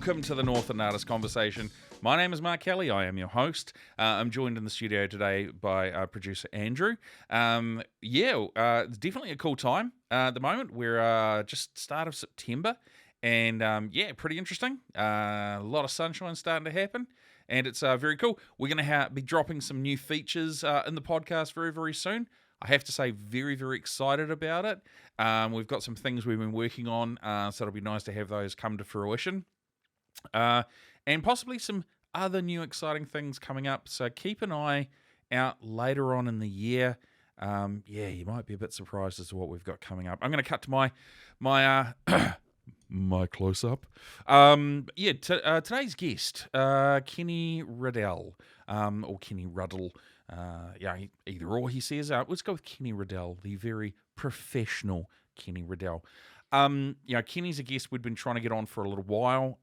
Welcome to the Northland Artists Conversation. My name is Mark Kelly. I am your host. I'm joined in the studio today by producer Andrew. It's definitely a cool time at the moment. We're just start of September, and pretty interesting. A lot of sunshine starting to happen, and it's very cool. We're going to be dropping some new features in the podcast very, very soon. I have to say, very, very excited about it. We've got some things we've been working on, so it'll be nice to have those come to fruition. And possibly some other new exciting things coming up. So keep an eye out later on in the year. You might be a bit surprised as to what we've got coming up. I'm going to cut to my my close-up. Today's guest, Kenny Ruddell, or Kenny Ruddell. Either or, he says. Let's go with Kenny Ruddell, the very professional Kenny Ruddell. Kenny's a guest we'd been trying to get on for a little while.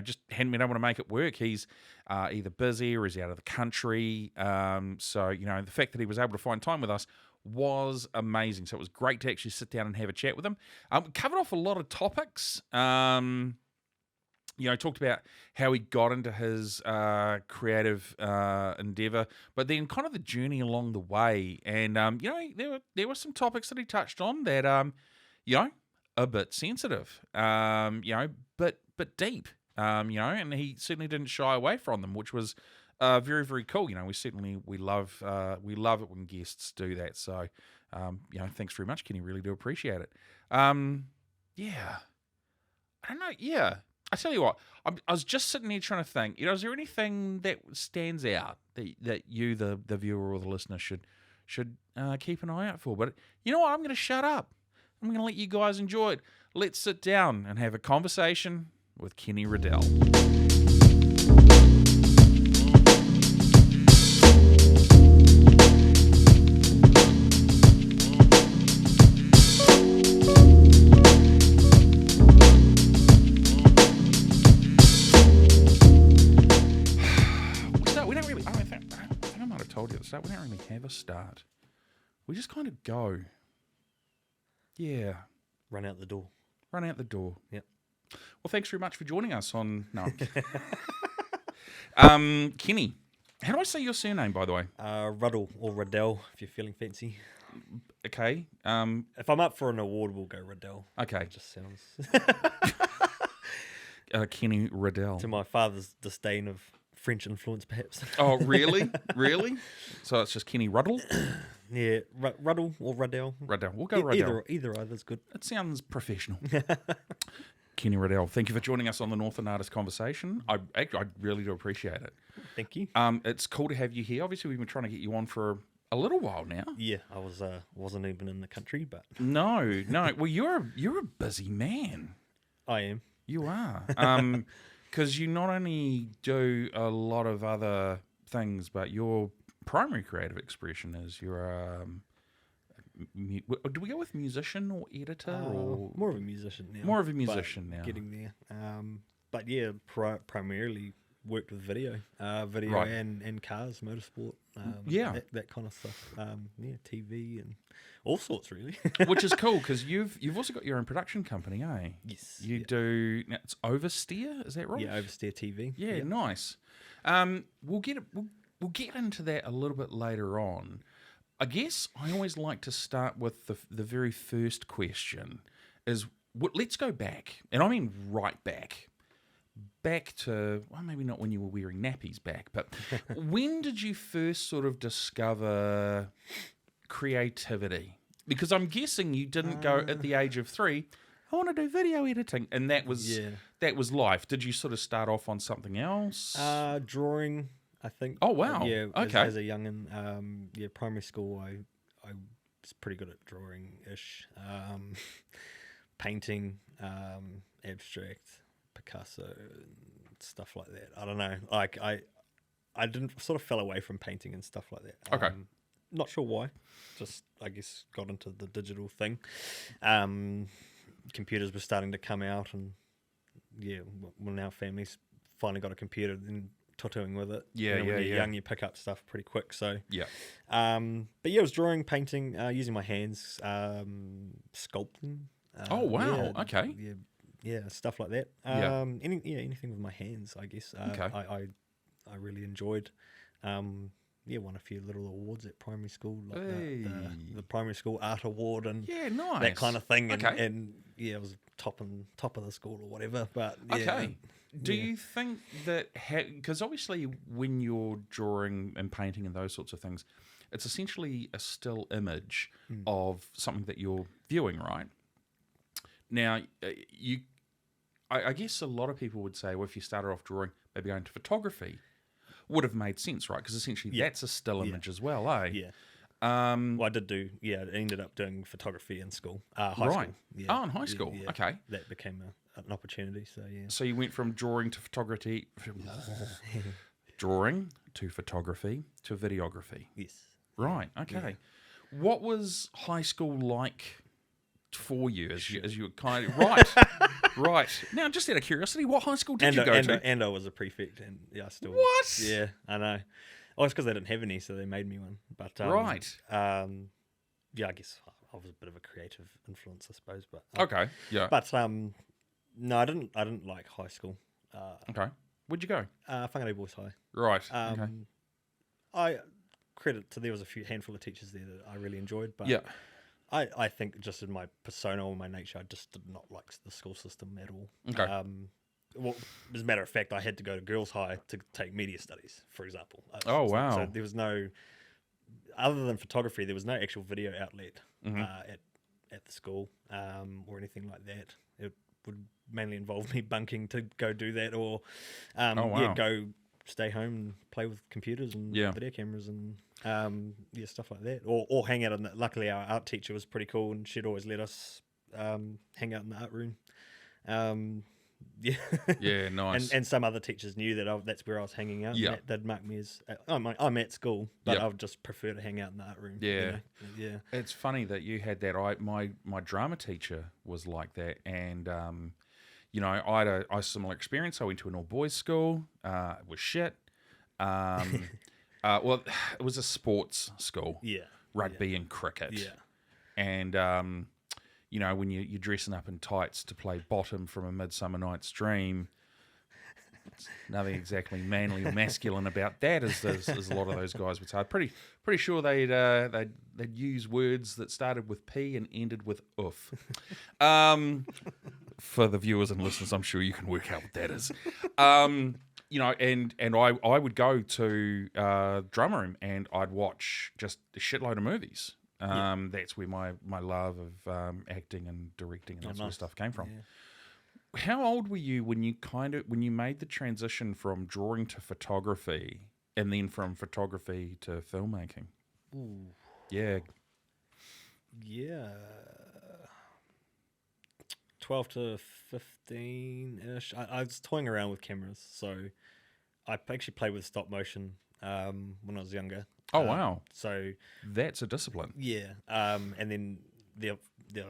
Just hadn't been able to make it work. He's either busy or he's out of the country. The fact that he was able to find time with us was amazing. So it was great to actually sit down and have a chat with him. We covered off a lot of topics. Talked about how he got into his creative endeavor, but then kind of the journey along the way. And, there were some topics that he touched on that, a bit sensitive, but deep, and he certainly didn't shy away from them, which was very, very cool. We love it when guests do that. So, thanks very much, Kenny. Really do appreciate it. I don't know. Yeah. I tell you what, I was just sitting here trying to think, is there anything that stands out that you, the viewer or the listener, should keep an eye out for? But you know what? I'm going to shut up. I'm going to let you guys enjoy it. Let's sit down and have a conversation with Kenny Ruddell. We don't really have a start. We just kind of go. Yeah. Run out the door. Yep. Well, thanks very much for joining us on... No. Kenny, how do I say your surname, by the way? Ruddell or Ruddell, if you're feeling fancy. Okay. If I'm up for an award, we'll go Ruddell. Okay. It just sounds... Kenny Ruddell. To my father's disdain of French influence, perhaps. Oh, really? Really? So it's just Kenny Ruddell? Yeah, Ruddell or Ruddell. Ruddell. We'll go Ruddell. Either's good. It sounds professional. Kenny Ruddell, thank you for joining us on the Northland Artists Conversation. I really do appreciate it. Thank you. It's cool to have you here. Obviously, we've been trying to get you on for a little while now. Yeah, I wasn't even in the country, but... No. Well, you're a busy man. I am. You are. Because you not only do a lot of other things, but your primary creative expression is you're do we go with musician or editor? Or more of a musician now. Now. Getting there. But yeah, primarily worked with video Right. and cars, motorsport. That kind of stuff. TV and all sorts really. Which is cool because you've also got your own production company, eh? Yes. You do. Now it's Oversteer, is that right? Yeah, Oversteer TV. Yeah, yep. Nice. We'll get into that a little bit later on. I guess I always like to start with the very first question is let's go back, and I mean right back to, well, maybe not when you were wearing nappies back, but when did you first sort of discover creativity? Because I'm guessing you didn't go at the age of 3, I want to do video editing, and that was life. Did you sort of start off on something else? Drawing, I think. Oh, wow. Yeah, okay. As a youngin', primary school, I was pretty good at drawing-ish. Painting, abstract, Picasso, stuff like that. I don't know. Like I didn't sort of fell away from painting and stuff like that. Okay. Not sure why. Just I guess got into the digital thing. Computers were starting to come out, and when our family's finally got a computer and tattooing with it. When you're young, you pick up stuff pretty quick. So but yeah, I was drawing, painting, using my hands, sculpting. Oh wow! Okay. Yeah, stuff like that. Anything with my hands, I guess. Okay. I really enjoyed. Won a few little awards at primary school, like the primary school art award and nice. that kind of thing. Okay. And I was top of the school or whatever. But okay. Do you think that, because obviously when you're drawing and painting and those sorts of things, it's essentially a still image of something that you're viewing, right? Now, I guess a lot of people would say, well, if you started off drawing, maybe going to photography would have made sense, right? Because essentially that's a still image as well, eh? Yeah. I did do, I ended up doing photography in school, high school. Yeah. Oh, in high school, okay. That became an opportunity, so yeah. So you went from drawing to photography, drawing to photography to videography. Yes. Right, okay. Yeah. What was high school like for you as you were kind of... Right. Now, just out of curiosity, what high school did you go to? And I was a prefect, and I still... What? Yeah, I know. Oh, it's because they didn't have any, so they made me one. But right. I guess I was a bit of a creative influence, I suppose. But okay, yeah. But no, I didn't like high school. Okay. Where'd you go? Whangarei Boys High. Right. Okay. I credit to there was a handful of teachers there that I really enjoyed, but I think just in my persona or my nature, I just did not like the school system at all. Okay. Well, as a matter of fact, I had to go to girls' high to take media studies, for example. Oh, wow. So there was no, other than photography, there was no actual video outlet at the school or anything like that. It would mainly involve me bunking to go do that or go stay home and play with computers and video cameras and stuff like that. Or hang out luckily our art teacher was pretty cool and she'd always let us hang out in the art room. Nice. And some other teachers knew that that's where I was hanging out. Yeah, they'd mark me as I'm at school, but I would just prefer to hang out in the art room. Yeah, yeah. It's funny that you had that. My drama teacher was like that, and I had a similar experience. I went to an all boys school. It was shit. Well, it was a sports school. Yeah, rugby and cricket. Yeah, and when you're dressing up in tights to play bottom from A Midsummer Night's Dream, it's nothing exactly manly or masculine about that, as a lot of those guys would say. I'm pretty sure they'd use words that started with P and ended with oof. For the viewers and listeners, I'm sure you can work out what that is. And I would go to drum room and I'd watch just a shitload of movies. That's where my love of acting and directing and that sort of stuff came from. Yeah. How old were you when you made the transition from drawing to photography and then from photography to filmmaking? Ooh. Yeah. 12 to 15-ish. I was toying around with cameras, so I actually played with stop motion when I was younger. Oh, wow. So that's a discipline. Yeah. And then the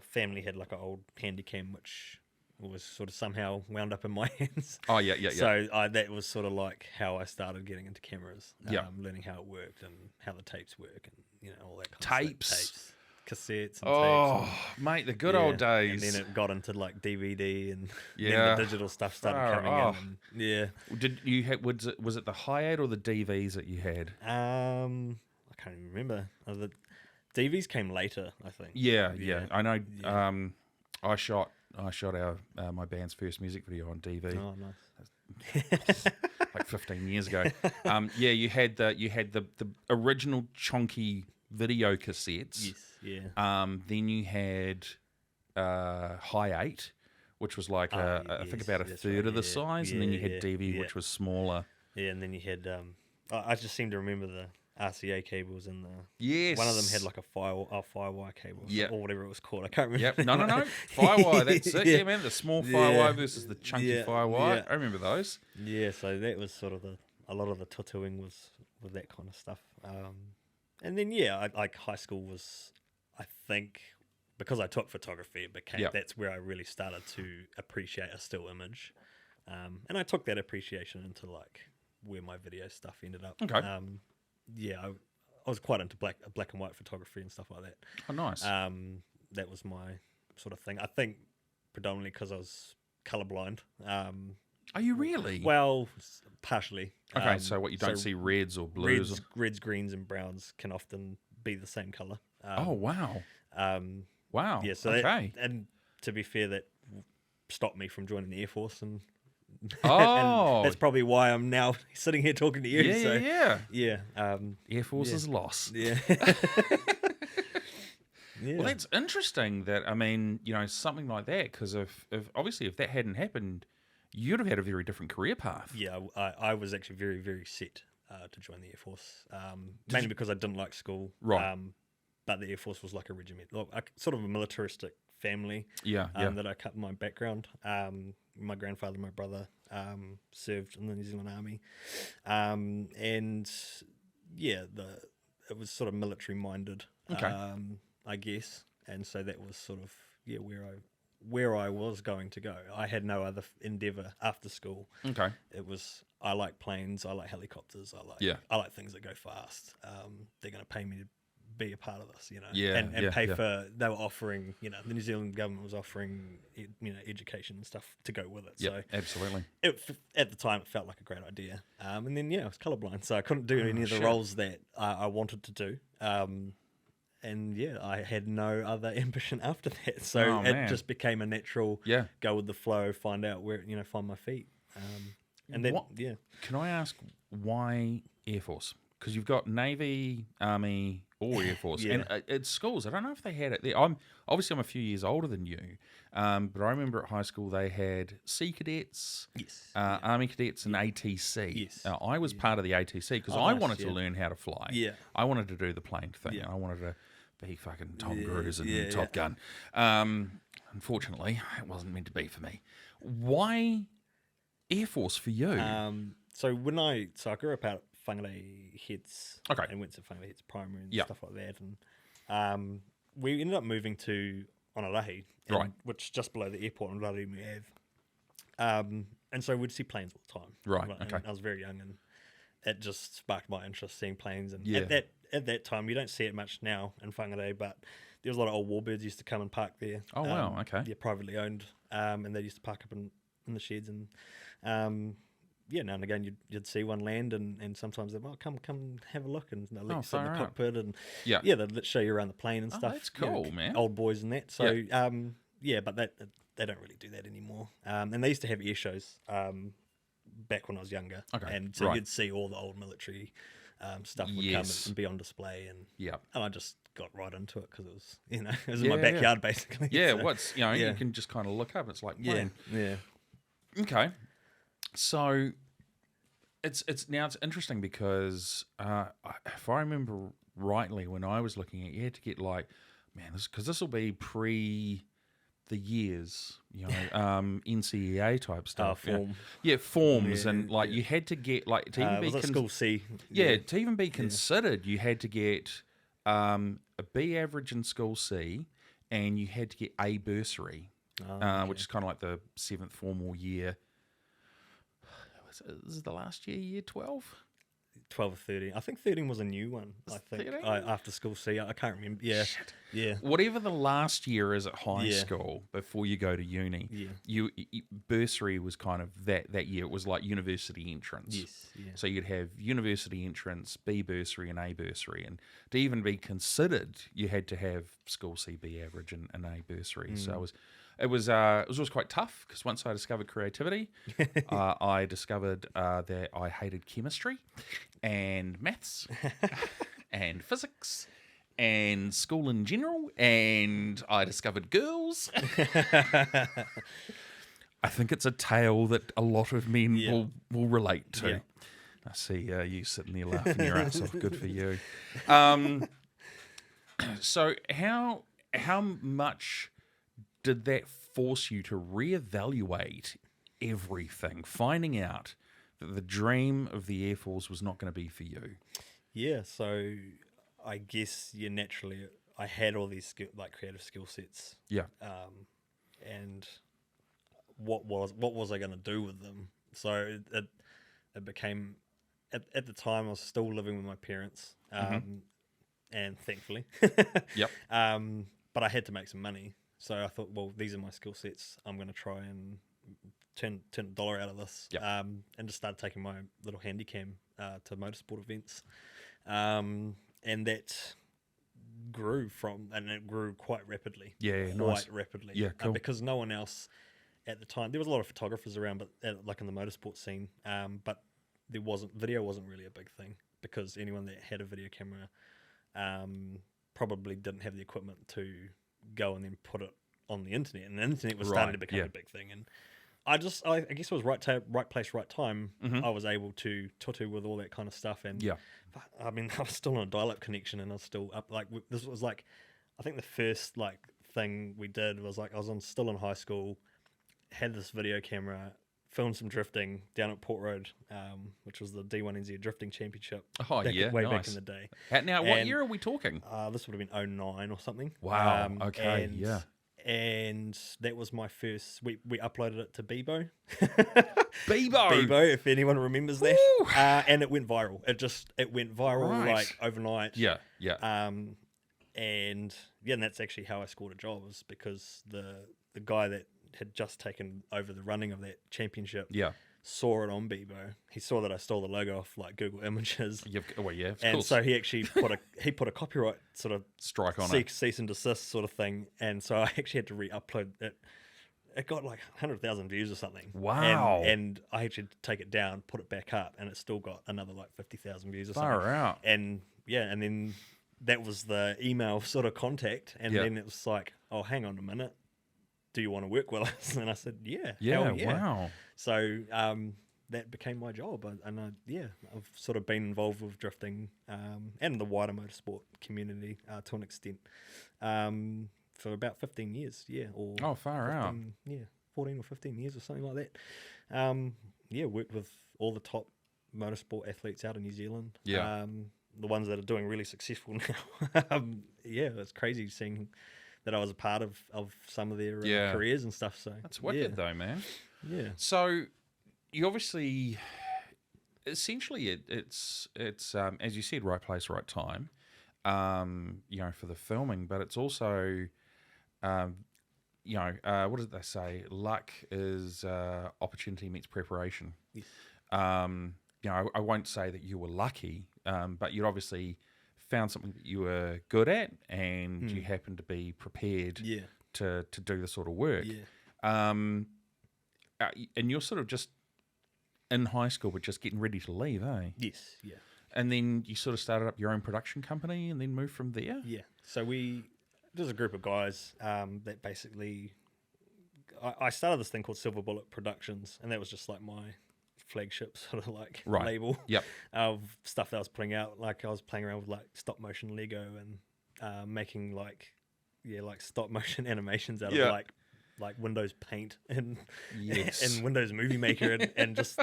family had like an old Handycam, which was sort of somehow wound up in my hands. Oh, yeah. So that was sort of like how I started getting into cameras. Learning how it worked and how the tapes work and, all that kind of stuff. Tapes. Cassettes and tapes. Mate, the good old days. And then it got into like DVD and then the digital stuff started coming in. And, Did you was it the hi-8 or the DVs that you had? I can't even remember. The DVs came later, I think. Yeah. I know. Yeah. I shot our my band's first music video on DV. Oh, nice. Like 15 years ago. You had the original chonky video cassettes. Yes. Yeah. Then you had hi-8, which was like I think about a third of the size, and then you had DV, which was smaller. Yeah, and then you had I just seem to remember the RCA cables and yes. One of them had like a firewire cable or whatever it was called. I can't remember. Yep. No. Firewire. That's it. Yeah, man. The small firewire versus the chunky firewire. Yeah. I remember those. Yeah. So that was sort of a lot of the tattooing was with that kind of stuff. And then like high school was, I think, because I took photography, it became that's where I really started to appreciate a still image, and I took that appreciation into like where my video stuff ended up. Okay. I was quite into black and white photography and stuff like that. Oh, nice. That was my sort of thing. I think predominantly because I was colorblind. Are you really? Well, partially. Okay, so what, you don't see reds or blues? Reds, greens, and browns can often be the same color. Oh, wow. Wow. Yeah, so okay. And to be fair, that stopped me from joining the Air Force, and Oh. and that's probably why I'm now sitting here talking to you. Yeah. Air Force is lost. Yeah. Yeah. Well, that's interesting that, I mean, something like that, because if obviously if that hadn't happened, you'd have had a very different career path. Yeah, I was actually very, very set to join the Air Force, mainly because I didn't like school. Right. But the Air Force was like a regiment, sort of a militaristic family. Yeah. That I cut my background. My grandfather, my brother, served in the New Zealand Army, and yeah, it was sort of military minded. Okay. I guess, and so that was sort of where I was going to go. I had no other endeavour after school. Okay. It was, I like planes, I like helicopters, I like things that go fast. They're going to pay me to be a part of this, Yeah, and pay for. They were offering, the New Zealand government was offering, education and stuff to go with it. Yeah, so absolutely. At the time, it felt like a great idea. And then I was colourblind, so I couldn't do any of the roles that I wanted to do. And I had no other ambition after that. So it just became a natural go with the flow, find out where, find my feet. And then, Can I ask why Air Force? Because you've got Navy, Army, or Air Force. And at schools, I don't know if they had it there. I'm a few years older than you, but I remember at high school they had Sea Cadets, Army Cadets, and ATC. Yes. I was part of the ATC because I wanted to learn how to fly. Yeah. I wanted to do the plane thing. I wanted to be fucking Tom Cruise and Top Gun. Unfortunately, it wasn't meant to be for me. Why Air Force for you? So I grew up out at Whangarei Heads, and went to Whangarei Heads Primary and stuff like that, and we ended up moving to Whangarei, which is just below the airport on Whangarei Ave. And so we'd see planes all the time. Right. Okay. I was very young, and it just sparked my interest seeing planes. And Yeah. at that time, you don't see it much now in Whangarei, but there was a lot of old warbirds used to come and park there. Oh wow. Okay. Yeah, privately owned, and they used to park up in the sheds, and now and again you'd see one land, and sometimes they'd come have a look, and they'll let you sit in the cockpit, and they'd show you around the plane and stuff. That's cool, man. Old boys and that. So but that they don't really do that anymore. And they used to have air shows back when I was younger. Okay, and so you'd see all the old military stuff would come and be on display, and I just got right into it because it was it was in my backyard basically. Yeah, so. You can just kind of look up. It's like plane. Yeah. Okay. So it's interesting because if I remember rightly, when I was looking at, you had to get because this will be pre the years, NCEA type stuff. Forms, and you had to get to even be school C. To even be considered, you had to get a B average in school C, and you had to get A bursary, which is kind of like the 7th formal year. This is the last year, year 12? 12 or 13. I think 13 was a new one. I think after school C. I can't remember. Yeah. Shit. Yeah. Whatever the last year is at high school before you go to uni, you bursary was kind of that year. It was like university entrance. Yes. Yeah. So you'd have university entrance, B bursary, and A bursary, and to even be considered, you had to have school C, B average, and A bursary. So it was always quite tough because once I discovered creativity, I discovered that I hated chemistry and maths and physics and school in general, and I discovered girls. I think it's a tale that a lot of men will relate to. Yeah. I see you sitting there laughing your ass off. Good for you. So how much did that force you to reevaluate everything, finding out that the dream of the Air Force was not going to be for you? Yeah, so I guess naturally I had all these creative skill sets. Yeah. And what was I going to do with them? So it became at the time I was still living with my parents, and thankfully, but I had to make some money. So I thought, well, these are my skill sets. I'm going to try and turned $1 out of this, Yep. and just started taking my little handy cam to motorsport events, and that grew quite rapidly. Yeah, quite nice. rapidly. Yeah, cool. Because no one else at the time. There was a lot of photographers around, but like in the motorsport scene, but video wasn't really a big thing because anyone that had a video camera probably didn't have the equipment to go and then put it on the internet, and the internet was starting to become a big thing. And I guess it was right place, right time. I was able to tutu with all that kind of stuff, and I mean, I was still on a dial-up connection, and I was still up. Like this was like, I think the first like thing we did was like I was still in high school, had this video camera, filmed some drifting down at Port Road, which was the D1NZ Drifting Championship. Oh, way back in the day. Now, what year are we talking? This would have been 2009 or something. Wow. Okay. And that was my first. We uploaded it to Bebo. Bebo, if anyone remembers that. And it went viral. It went viral like overnight. Yeah. And that's actually how I scored a job, was because the guy that had just taken over the running of that championship saw it on Bebo. He saw that I stole the logo off like Google Images. Of and course. so he actually put a copyright sort of strike on cease and desist sort of thing. And so I actually had to re-upload it. It got like 100,000 views or something. Wow. And I actually had to take it down, put it back up, and it still got another like 50,000 views or something. Far out. And and then that was the email sort of contact. And then it was like, oh, hang on a minute. Do you want to work with us? And I said, yeah. Wow. So that became my job. I've sort of been involved with drifting and the wider motorsport community to an extent for about 15 years. Far 15, out. 14 or 15 years or something like that. Worked with all the top motorsport athletes out of New Zealand. The ones that are doing really successful now. It's crazy seeing that I was a part of some of their careers and stuff. So that's wicked though, man. Yeah. So you obviously, essentially, it's as you said, right place, right time. For the filming, but it's also, what did they say? Luck is opportunity meets preparation. Yes. I won't say that you were lucky, but you'd obviously found something that you were good at, and you happened to be prepared to do the sort of work. And you're sort of just in high school, but just getting ready to leave, eh? Yes, yeah. And then you sort of started up your own production company and then moved from there? Yeah. So there's a group of guys that basically, I started this thing called Silver Bullet Productions, and that was just like my flagship sort of like label of stuff that I was putting out. Like I was playing around with like stop motion Lego and making like stop motion animations out of like Windows Paint and Windows Movie Maker and just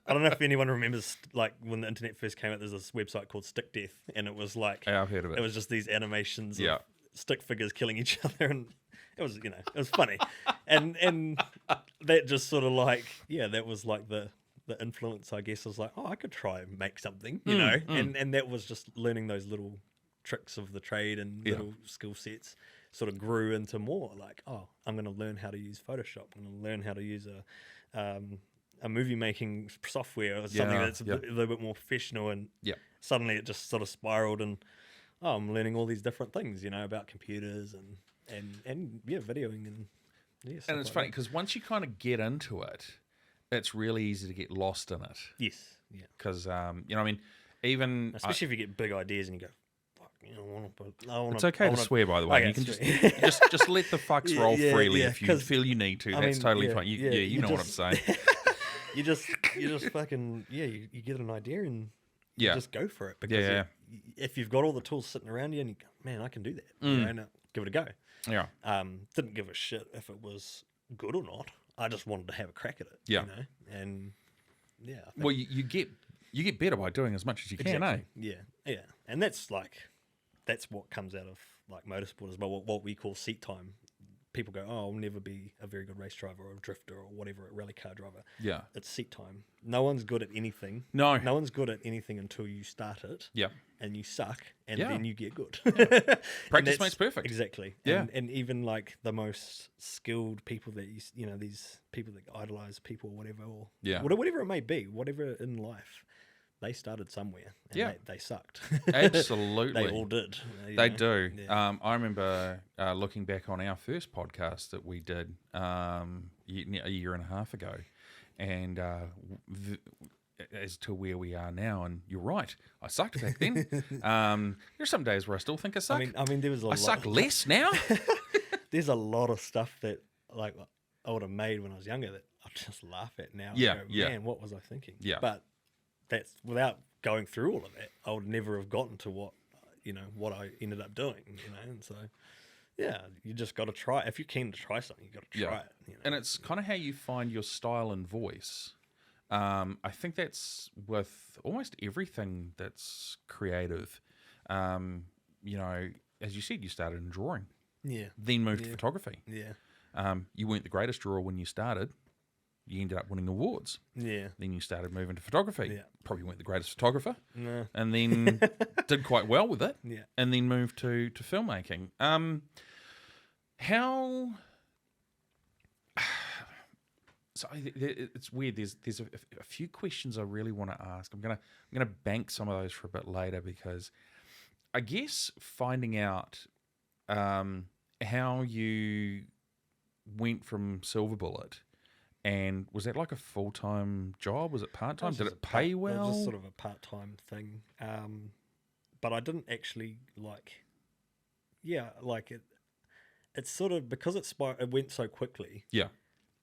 I don't know if anyone remembers like when the internet first came out. There's this website called Stick Death, and it was like I've heard of it. It was just these animations of stick figures killing each other, and it was funny, and that just sort of like that was like the influence, I guess. I was like, oh, I could try and make something, you know, and that was just learning those little tricks of the trade and little skill sets sort of grew into more like, oh, I'm going to learn how to use Photoshop. I'm going to learn how to use a movie making software or something that's a little bit more professional, and suddenly it just sort of spiraled, and I'm learning all these different things, you know, about computers and videoing and and it's funny because once you kind of get into it, it's really easy to get lost in it. Yes, yeah. Because I mean, even especially if you get big ideas and you go, fuck, I want it's okay to swear, by the way. You can just let the fucks roll freely if you feel you need to. That's totally fine. You know what I'm saying. you just fucking you get an idea and you just go for it, because if you've got all the tools sitting around you and you go, man, I can do that, you know, give it a go. Yeah. Didn't give a shit if it was good or not. I just wanted to have a crack at it. Yeah. You know? And well, you get better by doing as much as you can, eh? Yeah. And that's what comes out of like motorsport as well. What we call seat time. people go, oh, I'll never be a very good race driver or a drifter or whatever, a rally car driver. Yeah. It's set time. No one's good at anything. No. No one's good at anything until you start it. Yeah. And you suck, and Yeah. then you get good. Practice makes perfect. Exactly. Yeah. And even like the most skilled people that you know, these people that idolize people or whatever, or whatever it may be, whatever in life, they started somewhere. And they sucked. Absolutely. They all did. They do. Yeah. I remember looking back on our first podcast that we did a year and a half ago, and as to where we are now. And you're right, I sucked back then. There's some days where I still think I suck. I mean, there was a lot. I suck less now. There's a lot of stuff that like I would have made when I was younger that I just laugh at now. Yeah, and go, man, what was I thinking? Yeah. But that's without going through all of that, I would never have gotten to what I ended up doing. And so. Yeah, you just got to try. If you're keen to try something, you got to try it. And it's kind of how you find your style and voice. I think that's with almost everything that's creative. As you said, you started in drawing. Yeah. Then moved to photography. Yeah. You weren't the greatest drawer when you started. You ended up winning awards. Yeah. Then you started moving to photography. Yeah. Probably weren't the greatest photographer. No. And then did quite well with it. Yeah. And then moved to filmmaking. How... So it's weird. There's a few questions I really want to ask. I'm gonna bank some of those for a bit later, because I guess finding out how you went from Silver Bullet, and was that like a full-time job? Was it part-time? Did it pay well? It was just sort of a part-time thing. But I didn't actually it. It's sort of because it went so quickly. Yeah.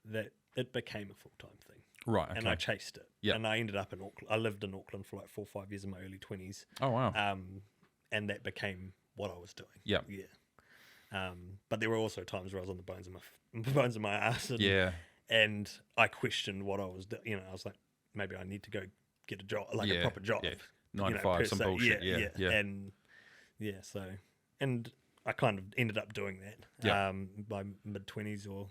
That it became a full-time thing. Right. Okay. And I chased it. Yeah. And I ended up in Auckland. I lived in Auckland for like 4 or 5 years in my early 20s. Oh wow. And that became what I was doing. Yeah. Yeah. But there were also times where I was on the bones of my ass. And I questioned what I was doing. I was like, maybe I need to go get a job, like a proper job. Yeah. 9 to 5, some bullshit. Yeah. And and I kind of ended up doing that. Yeah. By mid-20s, or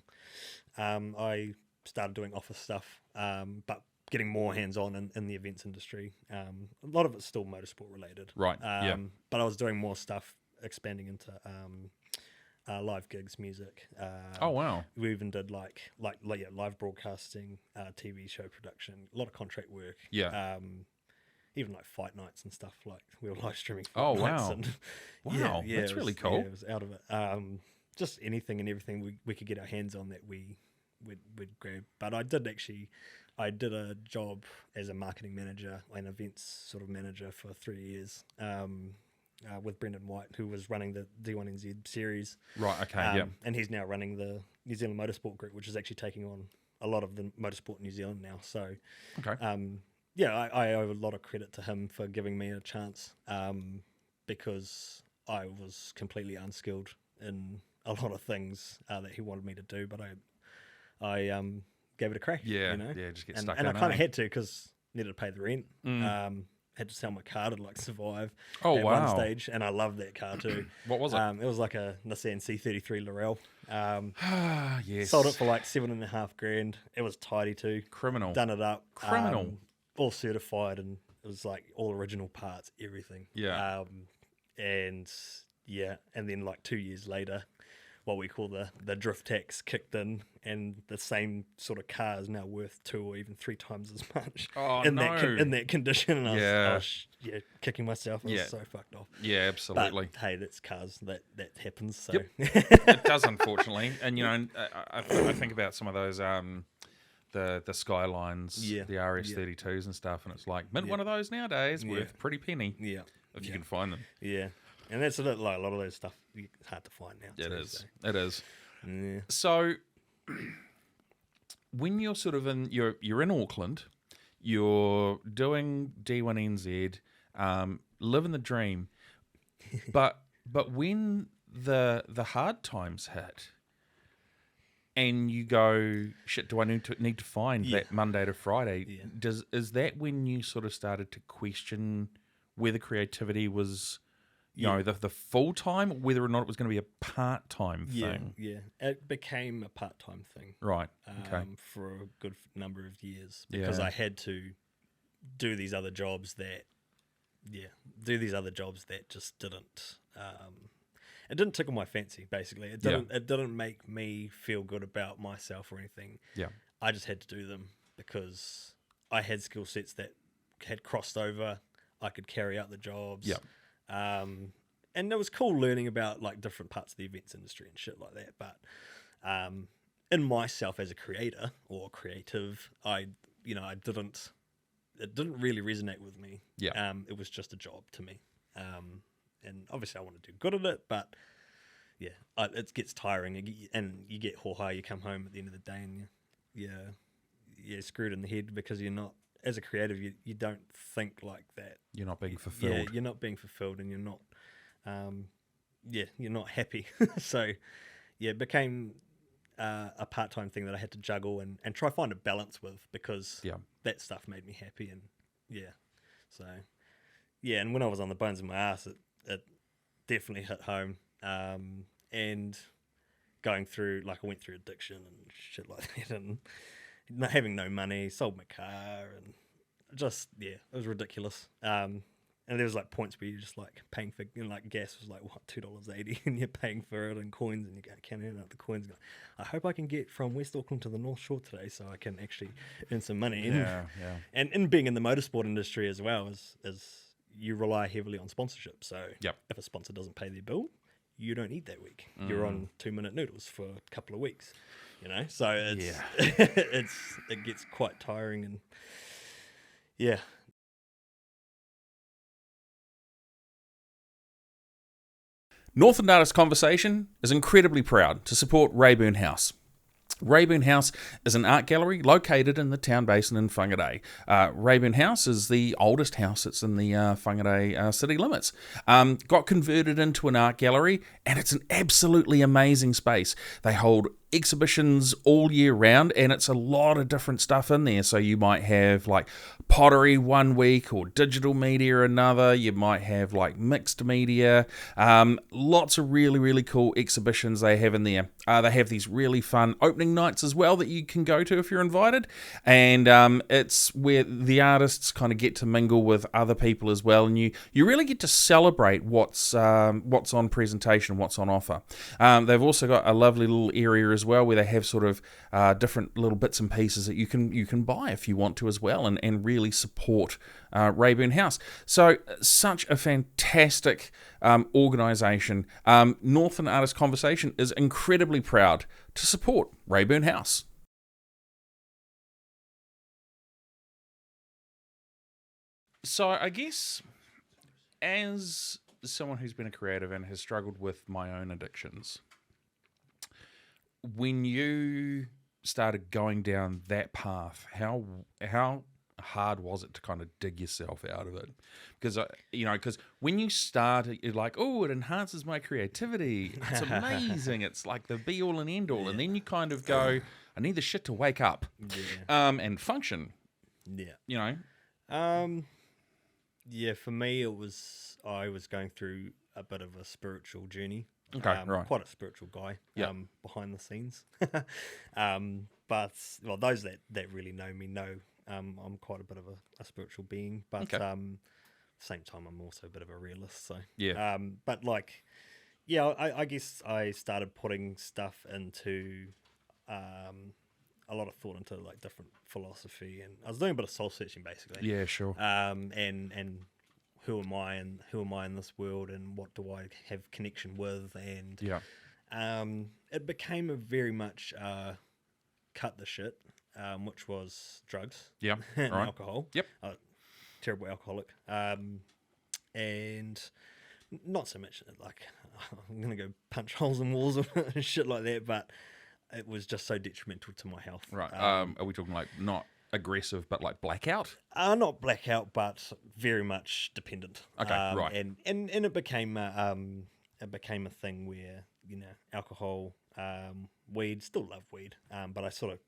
I started doing office stuff, but getting more hands-on in the events industry. A lot of it's still motorsport related. Right. But I was doing more stuff, expanding into live gigs, music. Oh wow. We even did like live broadcasting, TV show production, a lot of contract work. Yeah. Even like fight nights and stuff. Like we were live streaming. Oh fight nights wow. And, Wow. That's really cool. Yeah, it was out of it. Just anything and everything we could get our hands on that we'd grab. But I did a job as a marketing manager and events sort of manager for 3 years. With Brendan White, who was running the D1NZ series. Right, okay, And he's now running the New Zealand Motorsport Group, which is actually taking on a lot of the motorsport in New Zealand now. So, okay. I owe a lot of credit to him for giving me a chance, because I was completely unskilled in a lot of things that he wanted me to do, but I gave it a crack. Yeah, just get stuck in. And I kind of had to, because needed to pay the rent. Had to sell my car to survive at one stage, and I loved that car too. What was it? It was like a Nissan C33 Laurel. Yes. Sold it for like $7,500. It was tidy too. Criminal. Done it up. Criminal. All certified, and it was like all original parts, everything. Yeah. And then like 2 years later, what we call the drift tax kicked in, and the same sort of car is now worth 2 or even 3 times as much in that condition. And I was kicking myself. I was so fucked off. Yeah, absolutely. But hey, that's cars. That happens. So. Yep. It does, unfortunately. And I think about some of those the Skylines, the RS32s and stuff, and it's like one of those nowadays worth pretty penny. Yeah. If you can find them. Yeah. And that's a lot of those stuff it's hard to find now. It is. It is. Yeah. So when you're sort of you're in Auckland, you're doing D1NZ, living the dream, but when the hard times hit, and you go, shit, do I need to find that Monday to Friday? Yeah. Is that when you sort of started to question whether creativity was you know, the full time, whether or not it was going to be a part time Yeah, thing. yeah. It became a part-time thing. Right. Okay. For a good number of years because Yeah. I had to do these other jobs that just didn't it didn't tickle my fancy. Basically, it didn't make me feel good about myself or anything. Yeah. I just had to do them because I had skill sets that had crossed over. I could carry out the jobs. Yeah. And it was cool learning about like different parts of the events industry and shit like that. But in myself as a creator or creative, it didn't really resonate with me. Yeah. It was just a job to me. And obviously I want to do good at it, but yeah, it gets tiring, and you get high. You come home at the end of the day, and you're screwed in the head because you're not, as a creative, you don't think like that. You're not being fulfilled. Yeah, you're not being fulfilled, and you're not, you're not happy. So, yeah, it became a part-time thing that I had to juggle and try find a balance with because that stuff made me happy, and so and when I was on the bones of my ass, it definitely hit home. And going through, like, I went through addiction and shit like that, and having no money, sold my car, and just it was ridiculous. And there was like points where you're just like paying for, like gas was like what, $2.80, and you're paying for it in coins, and you go counting out the coins. Going, I hope I can get from West Auckland to the North Shore today, so I can actually earn some money. And being in the motorsport industry as well is you rely heavily on sponsorship. So if a sponsor doesn't pay their bill, you don't eat that week. You're on 2-minute noodles for a couple of weeks. So it's it gets quite tiring, and Northland Artists Conversation is incredibly proud to support Rayburn House. Rayburn House is an art gallery located in the town basin in Whangarei. Rayburn House is the oldest house that's in the Whangarei city limits. Got converted into an art gallery, and it's an absolutely amazing space. They hold exhibitions all year round, and it's a lot of different stuff in there. So you might have like pottery one week or digital media another. You might have like mixed media. Lots of really, really cool exhibitions they have in there. They have these really fun opening nights as well that you can go to if you're invited, and it's where the artists kind of get to mingle with other people as well, and you really get to celebrate what's on presentation, what's on offer. They've also got a lovely little area as well where they have sort of different little bits and pieces that you can buy if you want to as well, and really support Rayburn House. So such a fantastic organisation. Northland Artists Conversation is incredibly proud to support Rayburn House. So I guess as someone who's been a creative and has struggled with my own addictions, when you started going down that path, how hard was it to kind of dig yourself out of it? Because because when you start, you're like, oh, it enhances my creativity. It's amazing. It's like the be all and end all, and then you kind of go, I need the shit to wake up, and function. For me, I was going through a bit of a spiritual journey. Okay, right. Quite a spiritual guy, behind the scenes. But those that really know me know I'm quite a bit of a spiritual being, but same time I'm also a bit of a realist. So but like, I guess I started putting stuff into a lot of thought into like different philosophy, and I was doing a bit of soul searching basically. Yeah, sure. And who am I in this world, and what do I have connection with? And it became a very much cut the shit, which was drugs, and right. alcohol. Terrible alcoholic, and not so much like I'm gonna go punch holes in walls and shit like that, but it was just so detrimental to my health. Right. Are we talking like not aggressive, but like blackout? Not blackout, but very much dependent. Okay, right. And it became a thing where alcohol, weed. Still love weed, but I think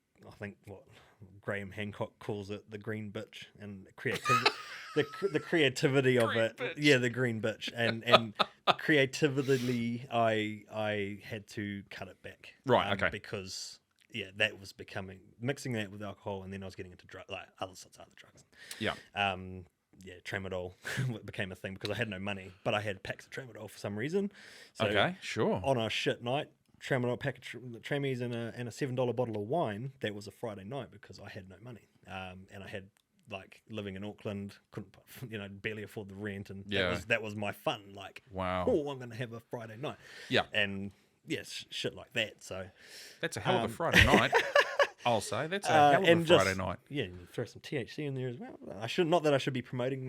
what Graham Hancock calls it the green bitch, and creativity, the creativity of it. Bitch. Yeah, the green bitch, and creatively, I had to cut it back. Right, okay. Because that was mixing that with alcohol, and then I was getting into like other drugs. Yeah. Tramadol became a thing because I had no money, but I had packs of Tramadol for some reason. So Okay, sure. on a shit night, Tramadol pack of Tramies and a $7 bottle of wine. That was a Friday night because I had no money, and I had like living in Auckland, couldn't barely afford the rent, and that was my fun. Like, wow, oh, I'm gonna have a Friday night. Yeah, and shit like that. So that's a hell of a Friday night. I'll say that's a hell of a Friday night. Yeah, and you throw some THC in there as well. Not that I should be promoting,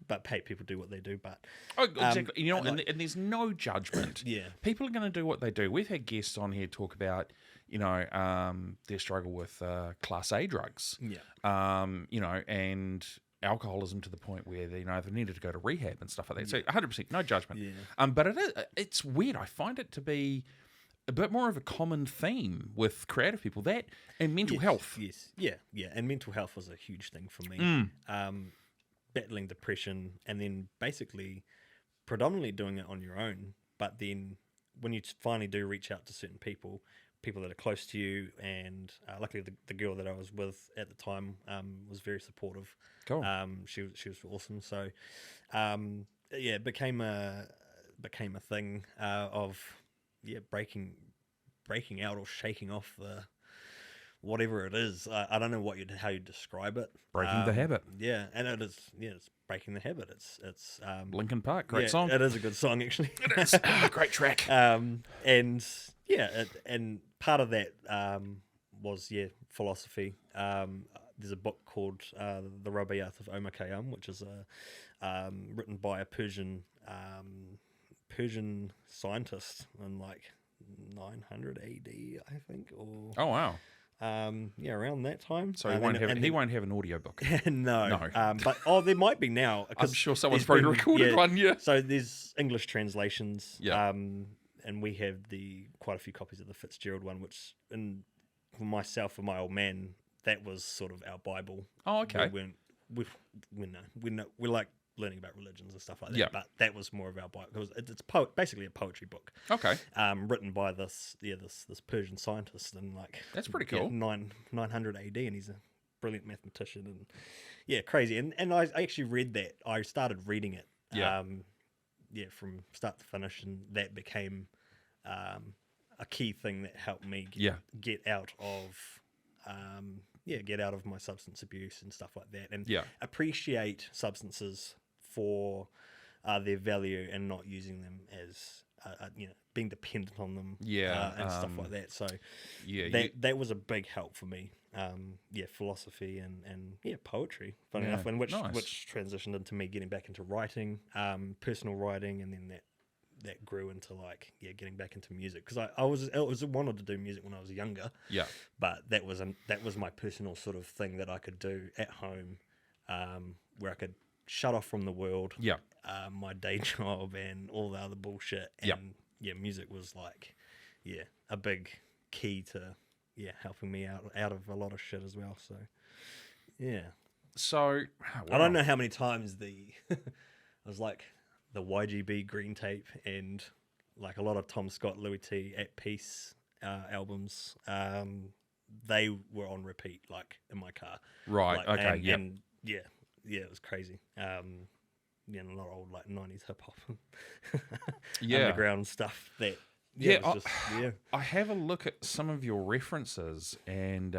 but hey, people do what they do. But exactly. And there's no judgment. Yeah, people are going to do what they do. We've had guests on here talk about their struggle with Class A drugs. Yeah, and alcoholism to the point where they needed to go to rehab and stuff like that. So 100% no judgment. Yeah. But it's weird. I find it to be a bit more of a common theme with creative people, that and mental health. Yes, yeah, and mental health was a huge thing for me. Battling depression, and then basically predominantly doing it on your own. But then when you finally do reach out to certain people that are close to you, and luckily the girl that I was with at the time was very supportive. Cool. She was awesome. So it became a thing of breaking out or shaking off the whatever it is. I don't know how you describe it. Breaking the habit. Yeah, and it is. Yeah, it's breaking the habit. It's Linkin Park, great song. It is a good song actually. It is great track. And part of that was philosophy. There's a book called The Rubaiyat of Omar Khayyam, which is written by a Persian scientist in like 900 AD, I think. Or oh wow. Around that time. So he won't have an audiobook. No. But there might be now. I'm sure someone's probably recorded one. Yeah. So there's English translations. Yeah. And we have quite a few copies of the Fitzgerald one, which for myself and my old man, that was sort of our Bible. Oh, okay. We're like learning about religions and stuff like that. Yeah. But that was more of our Bible because it's basically a poetry book. Okay. Written by this Persian scientist and like that's pretty cool. 900 AD, and he's a brilliant mathematician and crazy. And I actually read that. I started reading it. From start to finish, and that became a key thing that helped me get out of my substance abuse and stuff like that, and appreciate substances for their value and not using them as being dependent on them and stuff like that. So that was a big help for me. Philosophy and poetry, funny enough, and which transitioned into me getting back into writing, personal writing, and then that grew into like getting back into music because I wanted to do music when I was younger. Yeah, but that was my personal sort of thing that I could do at home, where I could shut off from the world. Yeah, my day job and all the other bullshit. And music was like a big key to helping me out of a lot of shit as well. So So I don't know how many times I was like the YGB Green Tape and like a lot of Tom Scott, Louis T, At Peace albums. They were on repeat, like in my car. Right. Like, okay. And it was crazy. And a lot of old like 90s hip hop, underground stuff. That I have a look at some of your references, and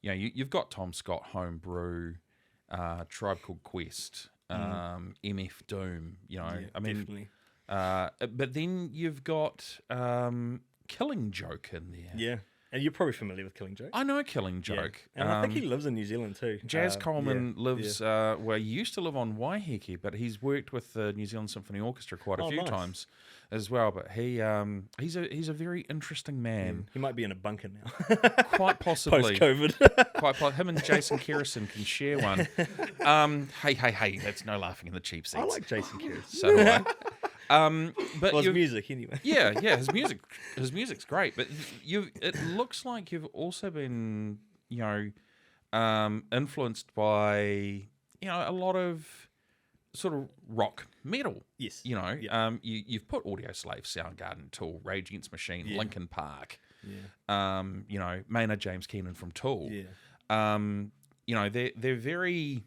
you've got Tom Scott, Homebrew, Tribe Called Quest. MF Doom, I mean, definitely. But then you've got Killing Joke in there. Yeah, and you're probably familiar with Killing Joke. I know Killing Joke. Yeah. And I think he lives in New Zealand too. Jazz Coleman lives, he used to live on Waiheke, but he's worked with the New Zealand Symphony Orchestra quite a few times as well. But he's a very interesting man. He might be in a bunker now. Quite possibly. Post-COVID. Him and Jason Kerrison can share one. Hey, that's no laughing in the cheap seats. I like Jason Kerrison. So do I. But his music anyway. His music's great. But it looks like you've also been, influenced by, a lot of sort of rock metal. Yes. You know, Yeah. you've put Audio Slave, Soundgarden, Tool, Rage Against the Machine, Yeah. Linkin Park. Yeah. You know, Maynard James Keenan from Tool. Yeah. You know, they're very,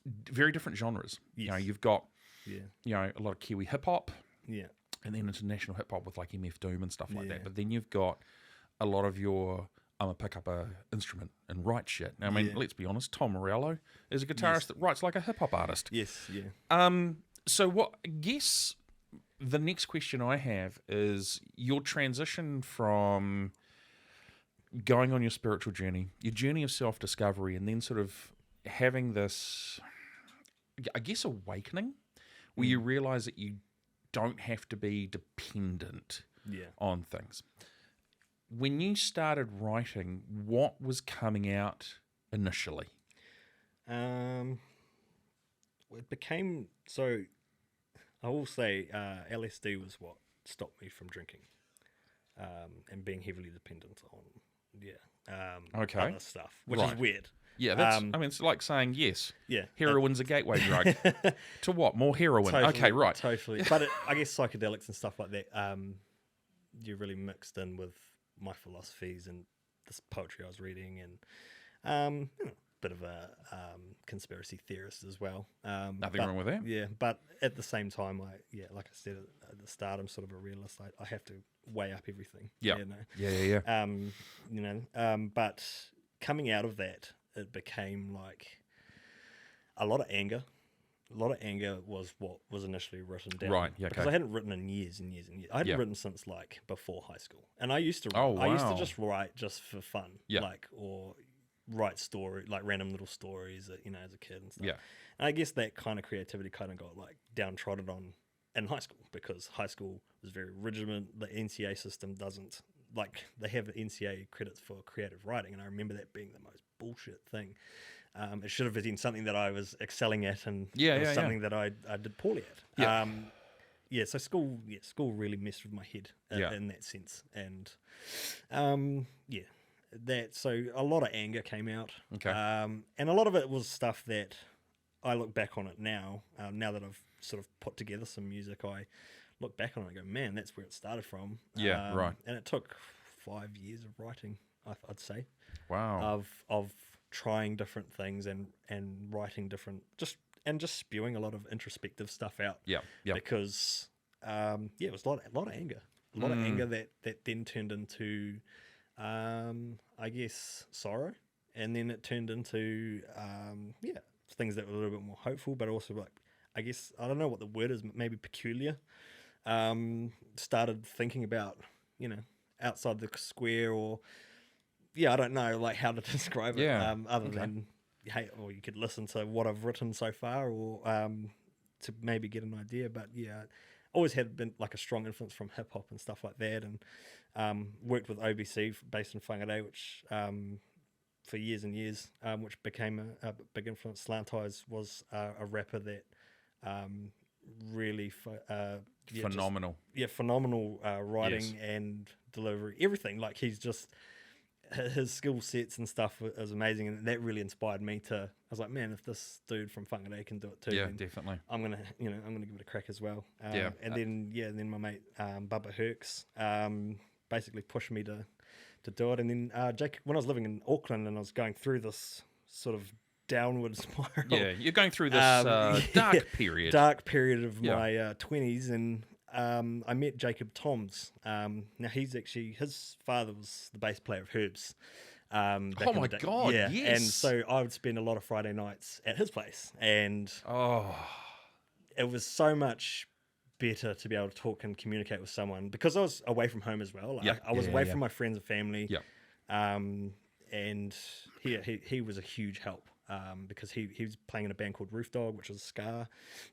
very different genres. Yes. You know, you've got Yeah. you know a lot of Kiwi hip hop, Yeah. and then international hip hop with like MF Doom and stuff like Yeah. that. But then you've got a lot of your I'm gonna pick up a instrument and write shit. Now, I mean, Yeah. let's be honest. Tom Morello is a guitarist that writes like a hip hop artist. Yes. Yeah. So what? I guess the next question I have is your transition from going on your spiritual journey, your journey of self-discovery, and then sort of having this, I guess, awakening where you realize that you don't have to be dependent Yeah. on things. When you started writing, what was coming out initially? It became so. I will say LSD was what stopped me from drinking, and being heavily dependent on Okay. other stuff, which Right. is weird. Yeah, that's. I mean, it's like saying yes. Yeah, Heroin's a gateway drug to what? More heroin. Okay, right. Totally. But I guess psychedelics and stuff like that, you're really mixed in with my philosophies and this poetry I was reading, and bit of a conspiracy theorist as well. Nothing wrong with that. Yeah, but at the same time, like I said at the start, I'm sort of a realist. I have to weigh up everything. Yeah. You know? Yeah. But coming out of that, it became like a lot of anger. A lot of anger was what was initially written down. Right, yeah, Because okay. I hadn't written in years and years and years. I hadn't Yeah. written since like before high school. And I used to Oh, I used to wow. just write just for fun. Yeah. Like, or write story, like random little stories that, as a kid and stuff. Yeah. And I guess that kind of creativity kind of got like downtrodden on in high school, because high school was very rigid. The NCA system doesn't, like, they have NCA credits for creative writing, and I remember that being the most bullshit thing. It should have been something that I was excelling at, and it was something that I did poorly at. Yeah. So school really messed with my head in that sense, and so a lot of anger came out. Okay. And a lot of it was stuff that I look back on it now, now that I've sort of put together some music, I look back on it and go, man, that's where it started from. Yeah, right. And it took 5 years of writing, I'd say. Wow. Of trying different things and writing different, just spewing a lot of introspective stuff out. Yeah. Yeah. Because it was a lot of anger. A lot of anger that then turned into I guess sorrow, and then it turned into things that were a little bit more hopeful, but also, like, I guess, I don't know what the word is, maybe peculiar. Started thinking about, outside the square, or I don't know, like, how to describe it. Other than, hey, or you could listen to what I've written so far, or to maybe get an idea. But always had been like a strong influence from hip hop and stuff like that, and worked with OBC based in Whangarei, which for years and years, which became a big influence. Slant Eyes was a rapper that really Phenomenal. Phenomenal writing and delivery, everything. Like, he's just, his skill sets and stuff is amazing, and that really inspired me to. I was like, man, if this dude from Whangarei can do it too, then Definitely. I'm gonna give it a crack as well. Yeah. And then my mate Bubba Hurks basically pushed me to do it. And then Jake, when I was living in Auckland and I was going through this sort of downward spiral. Yeah, you're going through this dark period. Dark period of my 20s, and I met Jacob Toms. Now, his father was the bass player of Herbs. Back Oh in my the day. God, Yeah, yes. and so I would spend a lot of Friday nights at his place, and it was so much better to be able to talk and communicate with someone, because I was away from home as well. Like, I was away from my friends and family. And he was a huge help, because he was playing in a band called Roof Dog, which was ska.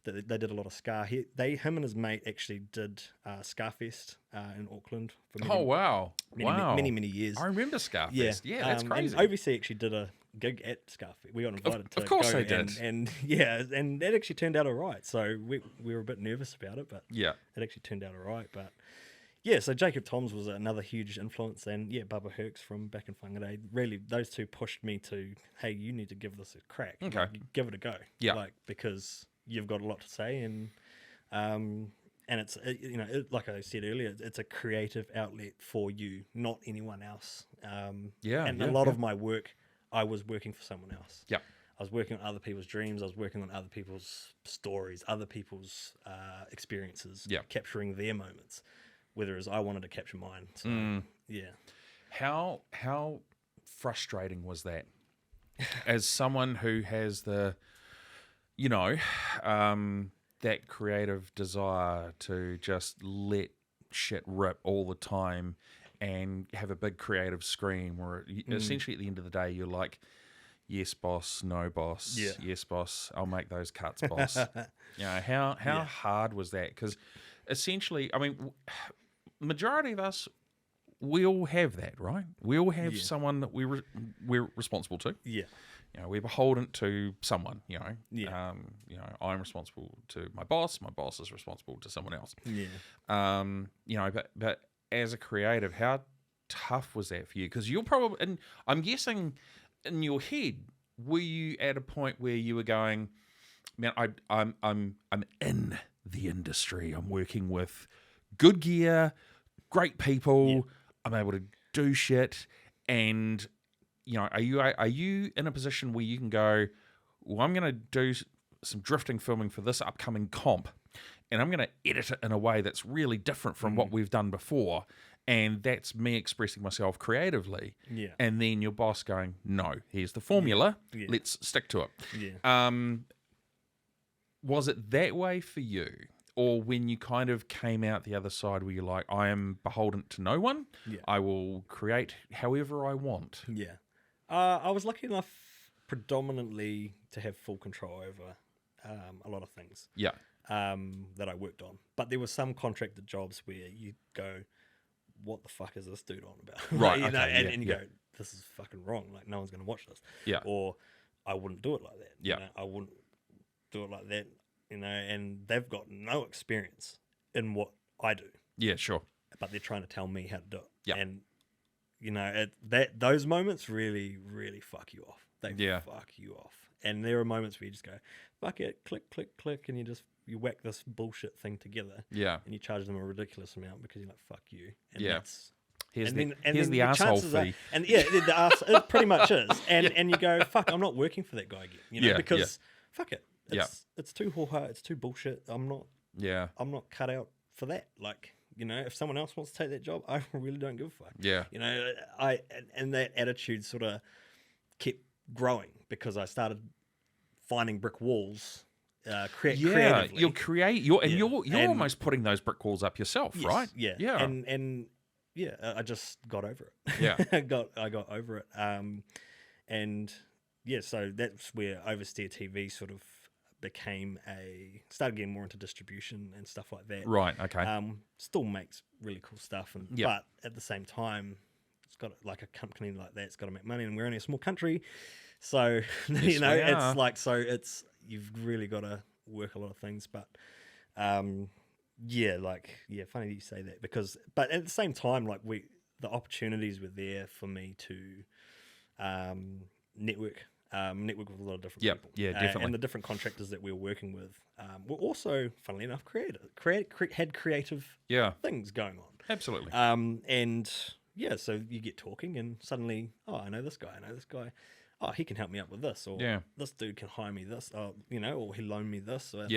They did a lot of ska. Him and his mate actually did Scarfest in Auckland for many years. I remember Scarfest. Yeah, that's crazy. And OVC actually did a gig at Scarfest. We got invited to of course go, they did. and that actually turned out all right. So we were a bit nervous about it, but it actually turned out all right. But so Jacob Toms was another huge influence, and Bubba Hurks from back in Whangarei. Really, those two pushed me to, hey, you need to give this a crack. Okay. Like, give it a go. Yeah. Like, because you've got a lot to say, and it's like I said earlier, it's a creative outlet for you, not anyone else. And a lot of my work, I was working for someone else. Yeah. I was working on other people's dreams. I was working on other people's stories, other people's experiences, capturing their moments. Whereas I wanted to capture mine. So, yeah. How frustrating was that? As someone who has the, that creative desire to just let shit rip all the time and have a big creative scream where essentially at the end of the day you're like, yes, boss, no, boss, yes, boss, I'll make those cuts, boss. How hard was that? Because essentially, I mean, majority of us, we all have that, right? We all have someone that we're responsible to. Yeah. We're beholden to someone, I'm responsible to my boss is responsible to someone else. Yeah. But as a creative, how tough was that for you? Because you're probably, and I'm guessing in your head, were you at a point where you were going, man, I'm in the industry, I'm working with good gear, great people, I'm able to do shit, and are you in a position where you can go, well, I'm going to do some drifting filming for this upcoming comp, and I'm going to edit it in a way that's really different from what we've done before, and that's me expressing myself creatively. Yeah. And then your boss going, no, here's the formula, let's stick to it. Yeah. Was it that way for you? Or when you kind of came out the other side where you're like, I am beholden to no one, I will create however I want. Yeah. I was lucky enough predominantly to have full control over a lot of things that I worked on. But there were some contracted jobs where you go, what the fuck is this dude on about? Right. And you go, this is fucking wrong. Like, no one's going to watch this. Yeah. Or I wouldn't do it like that. Yeah. I wouldn't do it like that. And they've got no experience in what I do. Yeah, sure. But they're trying to tell me how to do it. Yeah. And those moments really, really fuck you off. They fuck you off. And there are moments where you just go, fuck it, click, click, click, and you whack this bullshit thing together. Yeah. And you charge them a ridiculous amount because you're like, fuck you. And that's here's and the asshole fee. The ass, it pretty much is. And you go, fuck, I'm not working for that guy again. Because fuck it. It's too ho-ha, it's too bullshit. I'm not cut out for that. Like, if someone else wants to take that job, I really don't give a fuck. Yeah. And that attitude sort of kept growing because I started finding brick walls creatively. You're almost putting those brick walls up yourself, right? Yeah. Yeah. And I just got over it. Yeah. I got over it. So that's where Oversteer TV sort of started getting more into distribution and stuff like that. Right, okay. Still makes really cool stuff, but at the same time, it's got like a company like that, it's got to make money, and we're only a small country, so it's like you've really got to work a lot of things. But funny that you say that but at the same time, like the opportunities were there for me to network with a lot of different people. Yeah, definitely. And the different contractors that we were working with were also, funnily enough, had creative things going on. Absolutely. So you get talking and suddenly, I know this guy. Oh, he can help me out with this. Or this dude can hire me this, or he'll loan me this. Or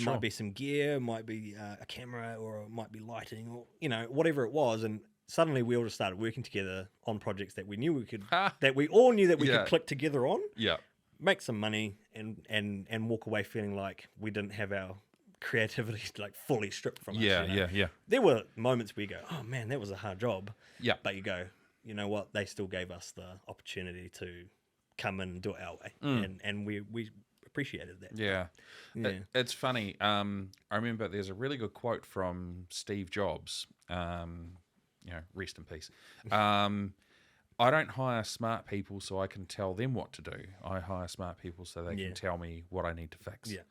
might be some gear, might be a camera, or it might be lighting, or, whatever it was. And suddenly we all just started working together on projects that we knew we could, that we all knew that we could click together on, make some money, and walk away feeling like we didn't have our creativity like fully stripped from us. Yeah. There were moments where you go, oh man, that was a hard job. Yeah. But you go, you know what? They still gave us the opportunity to come in and do it our way, and we appreciated that. Yeah. It's funny. I remember there's a really good quote from Steve Jobs. Rest in peace. I don't hire smart people so I can tell them what to do. I hire smart people so they can tell me what I need to fix. Yeah.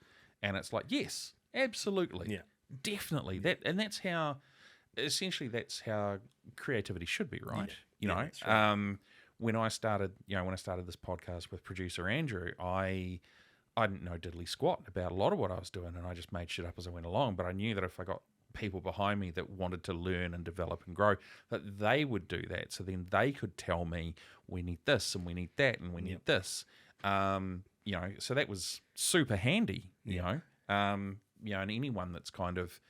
And it's like, yes, absolutely. Yeah. Definitely. That's how creativity should be, right? That's right. When I started this podcast with producer Andrew, I I didn't know diddly squat about a lot of what I was doing, and I just made shit up as I went along. But I knew that if I got people behind me that wanted to learn and develop and grow, that they would do that. So then they could tell me, we need this and we need that and we need this. So that was super handy, you know, and anyone that's kind of,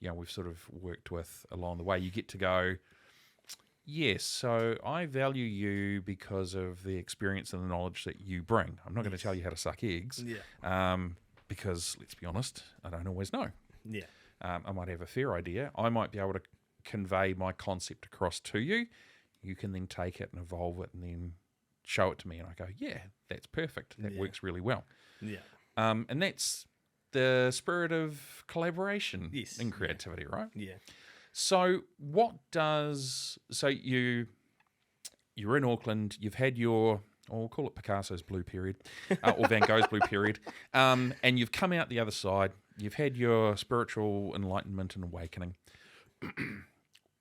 we've sort of worked with along the way, you get to go, yes, so I value you because of the experience and the knowledge that you bring. I'm not going to tell you how to suck eggs, because let's be honest, I don't always know. Yeah. I might have a fair idea. I might be able to convey my concept across to you. You can then take it and evolve it and then show it to me. And I go, yeah, that's perfect. That works really well. Yeah. And that's the spirit of collaboration and creativity, right? Yeah. So you're in Auckland, you've had your, we'll call it Picasso's blue period, or Van Gogh's blue period, and you've come out the other side, you've had your spiritual enlightenment and awakening.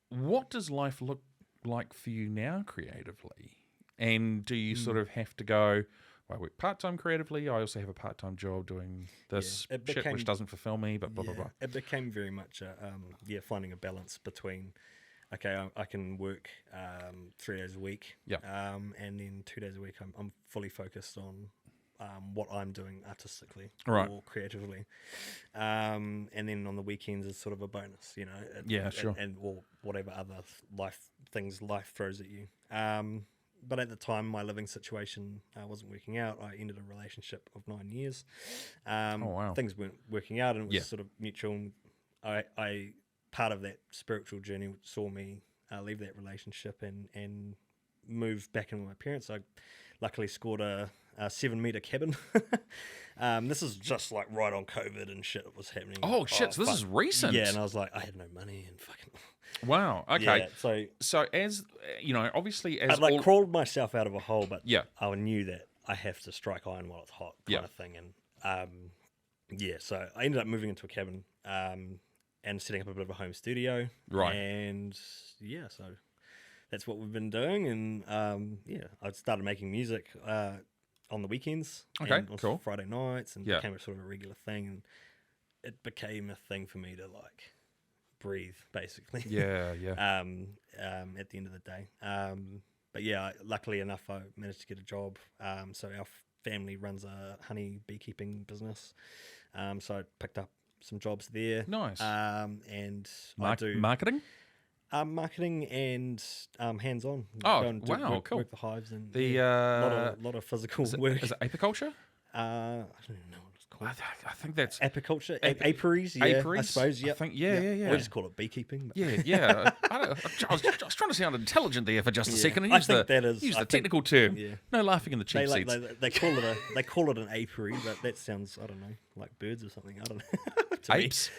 What does life look like for you now creatively? And do you sort of have to go, well, I work part-time creatively, I also have a part-time job doing this shit which doesn't fulfill me, but blah, blah, blah. It became very much, finding a balance between, okay, I can work 3 days a week, and then 2 days a week I'm fully focused on what I'm doing artistically or creatively, and then on the weekends is sort of a bonus, you know. And or whatever other life throws at you. But at the time, my living situation wasn't working out. I ended a relationship of 9 years. Things weren't working out, and it was sort of mutual. I part of that spiritual journey saw me leave that relationship and move back in with my parents. I luckily scored a 7-meter cabin. This is just like right on COVID and shit was happening. Oh shit! So this is recent. Yeah, and I was like, I had no money and fucking. Wow. Okay. Yeah, so as you know, obviously, as I crawled myself out of a hole, but I knew that I have to strike iron while it's hot, kind of thing. And so I ended up moving into a cabin and setting up a bit of a home studio. Right. And so that's what we've been doing. And I started making music on the weekends. Okay. And cool. Friday nights, and became a sort of a regular thing. And it became a thing for me to like breathe, basically. At the end of the day, but luckily enough I managed to get a job, so our family runs a honey beekeeping business, so I picked up some jobs there. Nice. And I do marketing and hands-on. Cool. Work the hives and the lot of physical work. Is it apiculture? I don't even know what it's called. I think that's apiculture, apiaries. Apiaries, I suppose. Yeah, I think, We just call it beekeeping. But. I was trying to sound intelligent there for just a second. And use the technical term. Yeah. No laughing in the cheap seats. They call it an apiary, but that sounds, I don't know, like birds or something. I don't know. Apes.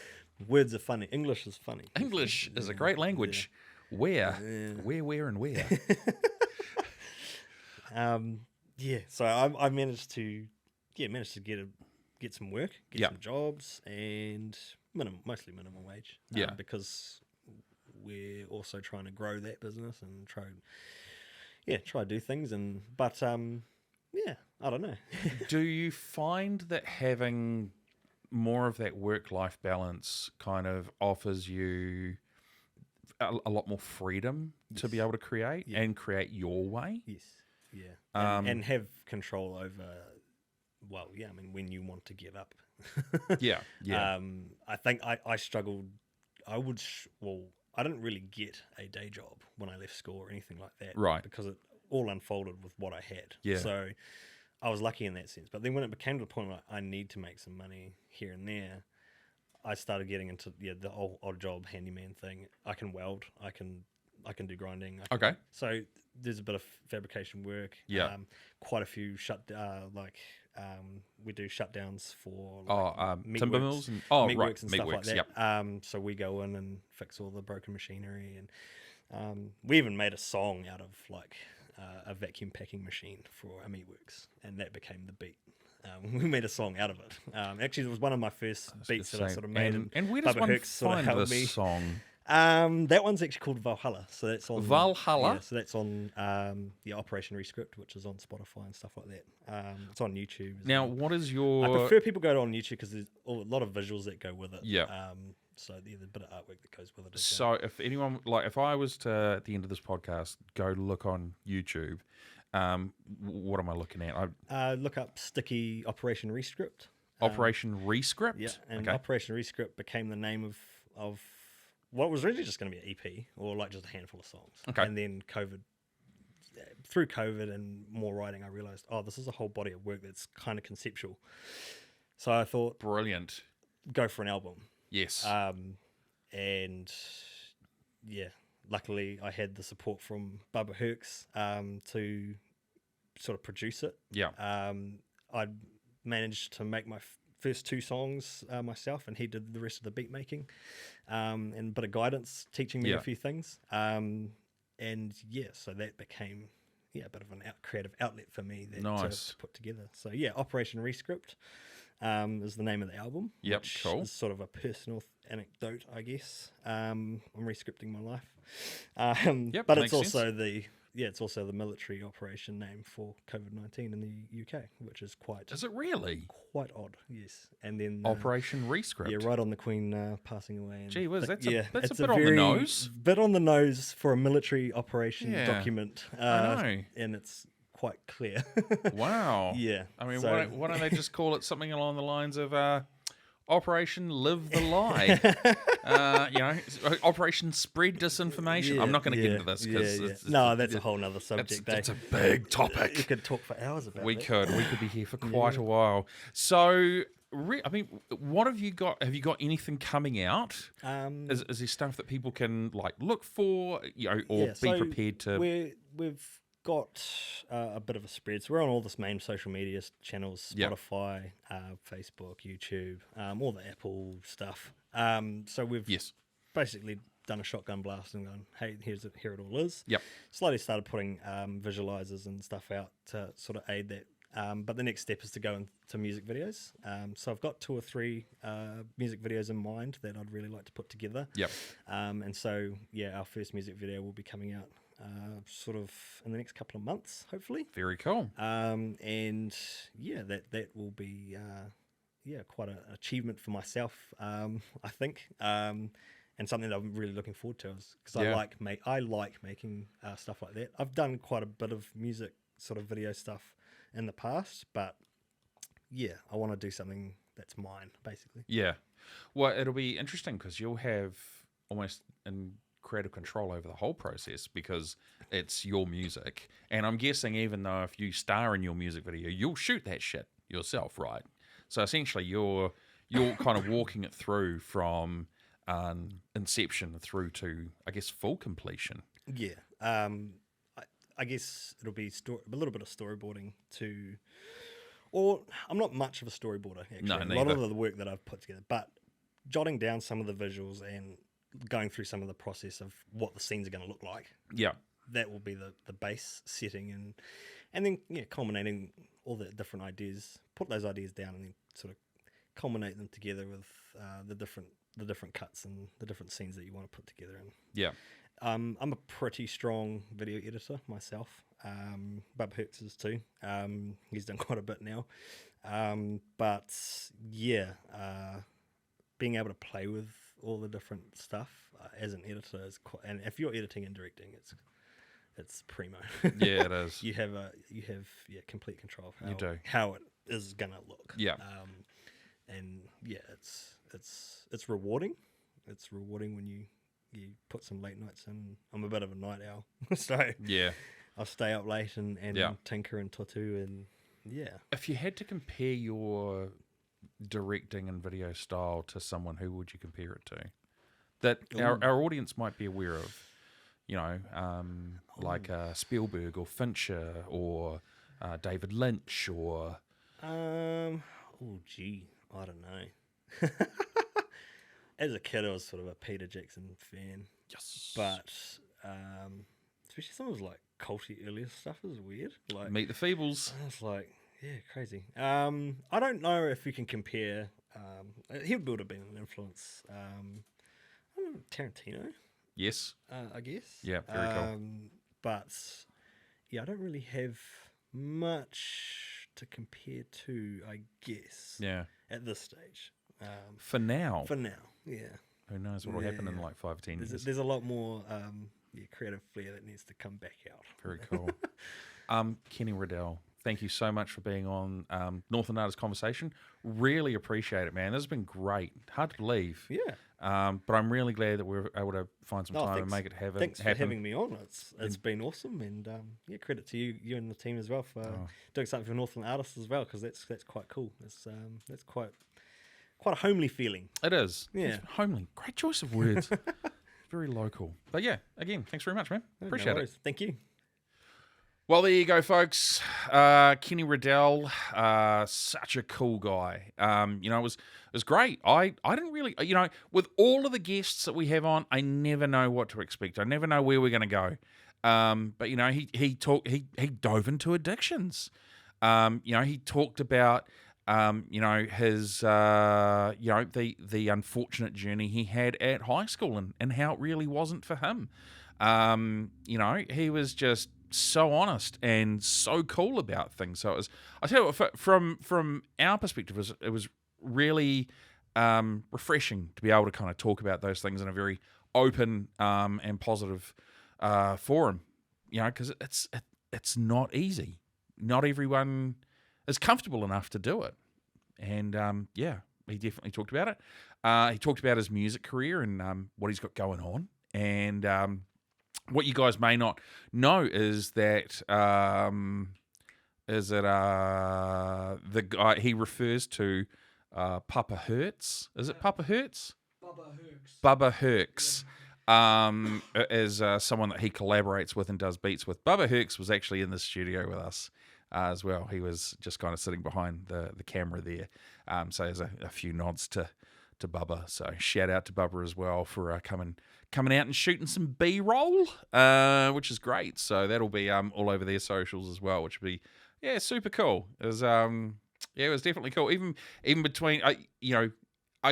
Words are funny. English is funny. English is a great language. Where, and where. So I managed to get some work, some jobs, and mostly minimum wage. Because we're also trying to grow that business and try to do things. But I don't know. Do you find that having more of that work-life balance kind of offers you a lot more freedom to be able to create and create your way? Yes. Yeah. And have control over, when you want to give up. I think I struggled. I didn't really get a day job when I left school or anything like that. Right. Because it all unfolded with what I had. Yeah. So I was lucky in that sense. But then when it became to the point where I need to make some money here and there, I started getting into the odd job handyman thing. I can weld. I can do grinding. So there's a bit of fabrication work. Yeah. Quite a few we do shutdowns for timber mills and meatworks and stuff like that. Yep. So we go in and fix all the broken machinery, and we even made a song out of a vacuum packing machine for a meatworks, and that became the beat. We made a song out of it. Actually, it was one of my first beats that I sort of made. And where does one find this song? That one's actually called Valhalla. So that's on Valhalla? Yeah, so that's on Operation Rescript, which is on Spotify and stuff like that. It's on YouTube. Now, what is I your... prefer people go on YouTube because there's a lot of visuals that go with it. Yeah. So there's a bit of artwork that goes with it. So if anyone, like if I was to, at the end of this podcast, go look on YouTube, what am I looking at? Look up Sticky Operation Rescript. Operation Rescript? Yeah, and Operation Rescript became the name of what was originally just going to be an EP or like just a handful of songs. Okay. And then through COVID and more writing, I realized, this is a whole body of work that's kind of conceptual. So I thought, Brilliant. go for an album. Yes. And yeah, luckily I had the support from Bubba Hurks to sort of produce it. Yeah. I managed to make my first 2 songs myself, and he did the rest of the beat making and a bit of guidance, teaching me a few things. And yeah, so that became a bit of a creative outlet for me to put together. So yeah, Operation Rescript is the name of the album. Yep, which cool. is sort of a personal anecdote, I guess. I'm rescripting my life. But it's also it's also the military operation name for COVID-19 in the UK, which is quite... Is it really? Quite odd, yes. And then... Operation Rescript? Yeah, right on the Queen passing away. And gee whiz, that's a it's bit on the nose. Bit on the nose for a military operation document. I know. And it's quite clear. Wow. Yeah. I mean, why don't they just call it something along the lines of... Operation Live the Lie, Operation Spread Disinformation. I'm not going to get into this because that's a whole nother subject. It's a big topic. You could talk for hours about it. We could be here for quite a while. So, I mean, what have you got? Have you got anything coming out? Is there stuff that people can like look for, or be prepared to? We've got a bit of a spread. So we're on all the main social media channels, Spotify, Facebook, YouTube, all the Apple stuff. So we've basically done a shotgun blast and gone, hey, here it all is. Yep. Slowly started putting visualizers and stuff out to sort of aid that. But the next step is to go into music videos. So I've got 2 or 3 music videos in mind that I'd really like to put together. Yep. And so, our first music video will be coming out sort of in the next couple of months, hopefully. Very cool. And that will be quite an achievement for myself, I think, and something that I'm really looking forward to, because I like making stuff like that. I've done quite a bit of music sort of video stuff in the past, but I want to do something that's mine, basically. Yeah, well, it'll be interesting because you'll have almost creative control over the whole process because it's your music. And I'm guessing even though if you star in your music video, you'll shoot that shit yourself, right? So essentially you're kind of walking it through from inception through to, I guess, full completion. Yeah. I guess it'll be a little bit of storyboarding or I'm not much of a storyboarder, actually. No, a lot of the work that I've put together, but jotting down some of the visuals and going through some of the process of what the scenes are going to look like. Yeah. That will be the base setting and then culminating all the different ideas, put those ideas down and then sort of culminate them together with the different cuts and the different scenes that you want to put together. And I'm a pretty strong video editor myself. Bub Hurts is too. He's done quite a bit now. But being able to play with all the different stuff as an editor is and if you're editing and directing, it's primo. Yeah, it is. You have complete control of how it is gonna look. Yeah. And it's rewarding. It's rewarding when you put some late nights in. I'm a bit of a night owl, so I'll stay up late and tinker and tattoo and If you had to compare your directing and video style to someone, who would you compare it to that our audience might be aware of, like Spielberg or Fincher or David Lynch or I don't know. As a kid I was sort of a Peter Jackson fan, but especially some of his like culty earlier stuff is weird, like Meet the Feebles. I was like, crazy. I don't know if we can compare. He would have been an influence. Tarantino, Yes. I guess. Yeah, very cool. But yeah, I don't really have much to compare to, I guess. Yeah. At this stage. For now. For now, yeah. Who knows what will happen in like 5 or 10 years. There's a lot more creative flair that needs to come back out. Very cool. Kenny Ruddell, thank you so much for being on Northland Artists Conversation. Really appreciate it, man. This has been great. Hard to believe. Yeah. But I'm really glad that we're able to find some time and make it happen. Thanks for having me on. It's been awesome, and credit to you and the team as well for doing something for Northland Artists as well, because that's quite cool. That's quite a homely feeling. It is. Yeah. It's homely. Great choice of words. Very local. But yeah, again, thanks very much, man. Appreciate it. Thank you. Well, there you go, folks. Kenny Ruddell, such a cool guy. It was great. I didn't really, with all of the guests that we have on, I never know what to expect. I never know where we're going to go. But he dove into addictions. He talked about his the unfortunate journey he had at high school and how it really wasn't for him. He was just so honest and so cool about things. So I tell you what, from our perspective, it was really refreshing to be able to kind of talk about those things in a very open and positive forum. Because it's not easy. Not everyone is comfortable enough to do it. And he definitely talked about it. He talked about his music career and what he's got going on. And what you guys may not know is that the guy he refers to Papa Hertz. Is it Papa Hertz? Bubba Herx. As someone that he collaborates with and does beats with. Bubba Herx was actually in the studio with us as well. He was just kind of sitting behind the camera there. So there's a few nods to Bubba. So shout out to Bubba as well for coming out and shooting some B-roll, which is great. So that'll be all over their socials as well, which will be super cool. It was it was definitely cool. Even between I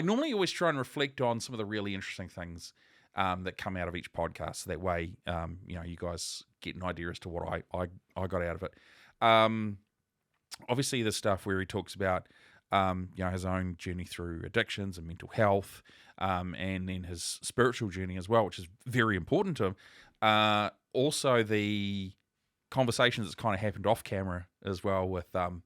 normally always try and reflect on some of the really interesting things that come out of each podcast. So that way, you guys get an idea as to what I got out of it. Obviously, the stuff where he talks about his own journey through addictions and mental health, and then his spiritual journey as well, which is very important to him. Also, the conversations that's kind of happened off camera as well with Bubba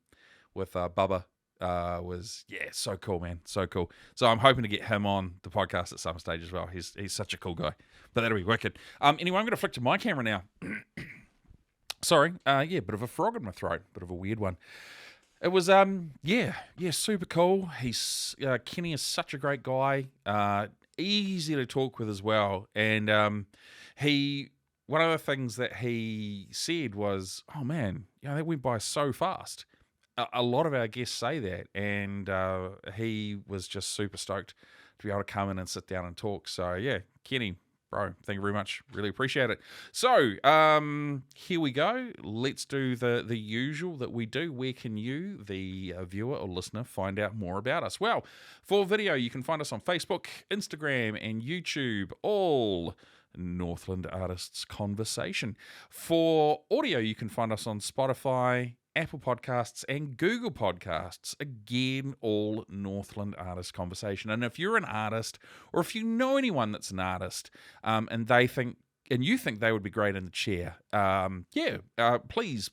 was so cool, man, so cool. So I'm hoping to get him on the podcast at some stage as well. He's such a cool guy, but that'll be wicked. Anyway, I'm going to flick to my camera now. Sorry, bit of a frog in my throat, bit of a weird one. It was super cool. Kenny is such a great guy, easy to talk with as well. And one of the things that he said was, "Oh man, that went by so fast." A lot of our guests say that, and he was just super stoked to be able to come in and sit down and talk. So yeah, Kenny, bro, thank you very much. Really appreciate it. So here we go. Let's do the usual that we do. Where can you, the viewer or listener, find out more about us? Well, for video, you can find us on Facebook, Instagram, and YouTube, all Northland Artists Conversation. For audio, you can find us on Spotify, Apple Podcasts, and Google Podcasts. Again, all Northland Artists Conversation. And if you're an artist, or if you know anyone that's an artist, and you think they would be great in the chair, please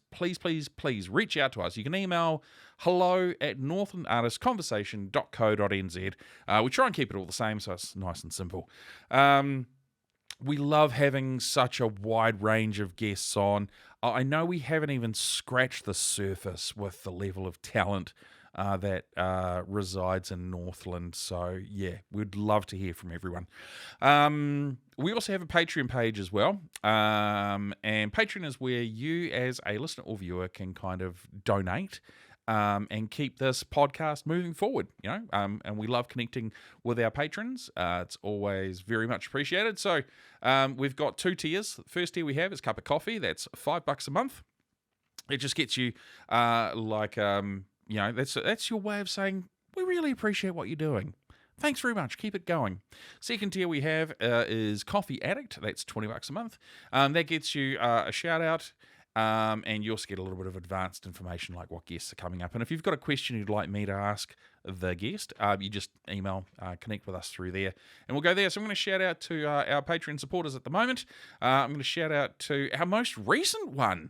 reach out to us. You can email hello@northlandartistsconversation.co.nz. We try and keep it all the same, so it's nice and simple. We love having such a wide range of guests on. I know we haven't even scratched the surface with the level of talent that resides in Northland. So, yeah, we'd love to hear from everyone. We also have a Patreon page as well. And Patreon is where you, as a listener or viewer, can kind of donate and keep this podcast moving forward, and we love connecting with our patrons. It's always very much appreciated. So we've got 2 tiers. The first tier we have is Cup of Coffee. That's $5 a month. It just gets you that's your way of saying we really appreciate what you're doing. Thanks very much. Keep it going. Second tier we have is Coffee Addict. That's $20 a month. That gets you a shout out. And you also get a little bit of advanced information like what guests are coming up. And if you've got a question you'd like me to ask the guest, you just email, connect with us through there, and we'll go there. So I'm going to shout out to our Patreon supporters at the moment. I'm going to shout out to our most recent one,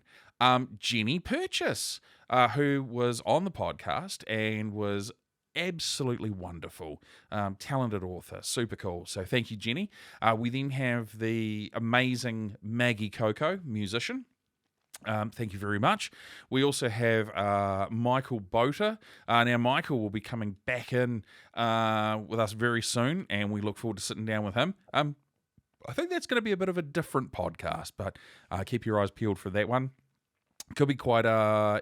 Jenny Purchase, who was on the podcast and was absolutely wonderful, talented author, super cool. So thank you, Jenny. We then have the amazing Maggie Coco, musician. Thank you very much. We also have Michael Boter. Now, Michael will be coming back in with us very soon, and we look forward to sitting down with him. I think that's going to be a bit of a different podcast, but keep your eyes peeled for that one. Could be quite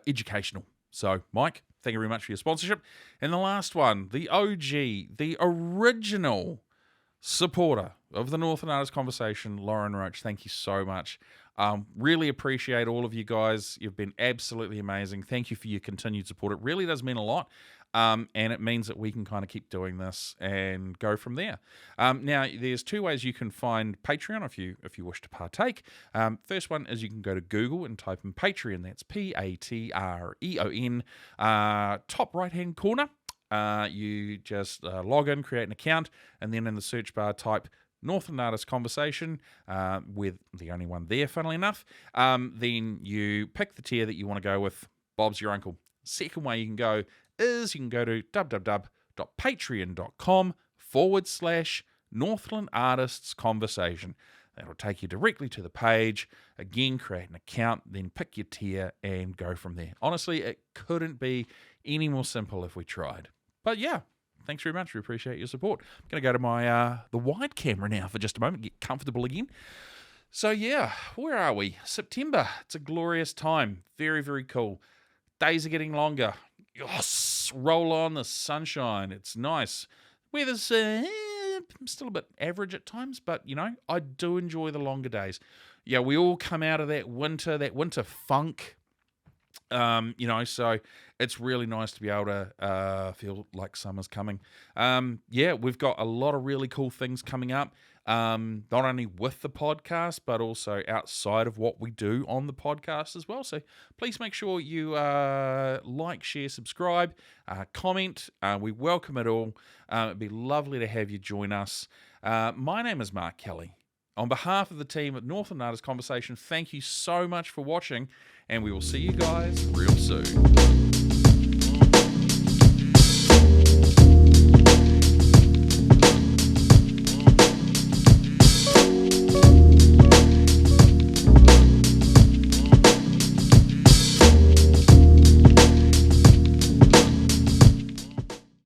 educational. So, Mike, thank you very much for your sponsorship. And the last one, the OG, the original supporter of the Northland Artists Conversation, Lauren Roach. Thank you so much. Really appreciate all of you guys. You've been absolutely amazing. Thank you for your continued support. It really does mean a lot. And it means that we can kind of keep doing this and go from there. Now, there's two ways you can find Patreon if you wish to partake. First one is you can go to Google and type in Patreon. That's Patreon. Top right-hand corner. You just log in, create an account, and then in the search bar type Northland Artists Conversation, with the only one there, funnily enough. Then you pick the tier that you want to go with. Bob's your uncle. Second way you can go is you can go to www.patreon.com/Northland Artists Conversation. That'll take you directly to the page. Again, create an account, then pick your tier and go from there. Honestly, it couldn't be any more simple if we tried. But yeah, thanks very much. We appreciate your support. I'm going to go to my the wide camera now for just a moment, get comfortable again. So yeah, where are we? September. It's a glorious time. Very, very cool. Days are getting longer. Yes, roll on the sunshine. It's nice. Weather's still a bit average at times, but, I do enjoy the longer days. Yeah, we all come out of that winter funk. So it's really nice to be able to feel like summer's coming. We've got a lot of really cool things coming up, not only with the podcast, but also outside of what we do on the podcast as well. So please make sure you like, share, subscribe, comment. We welcome it all. It'd be lovely to have you join us. My name is Mark Kelly. On behalf of the team at Northland Artists Conversation, thank you so much for watching, and we will see you guys real soon.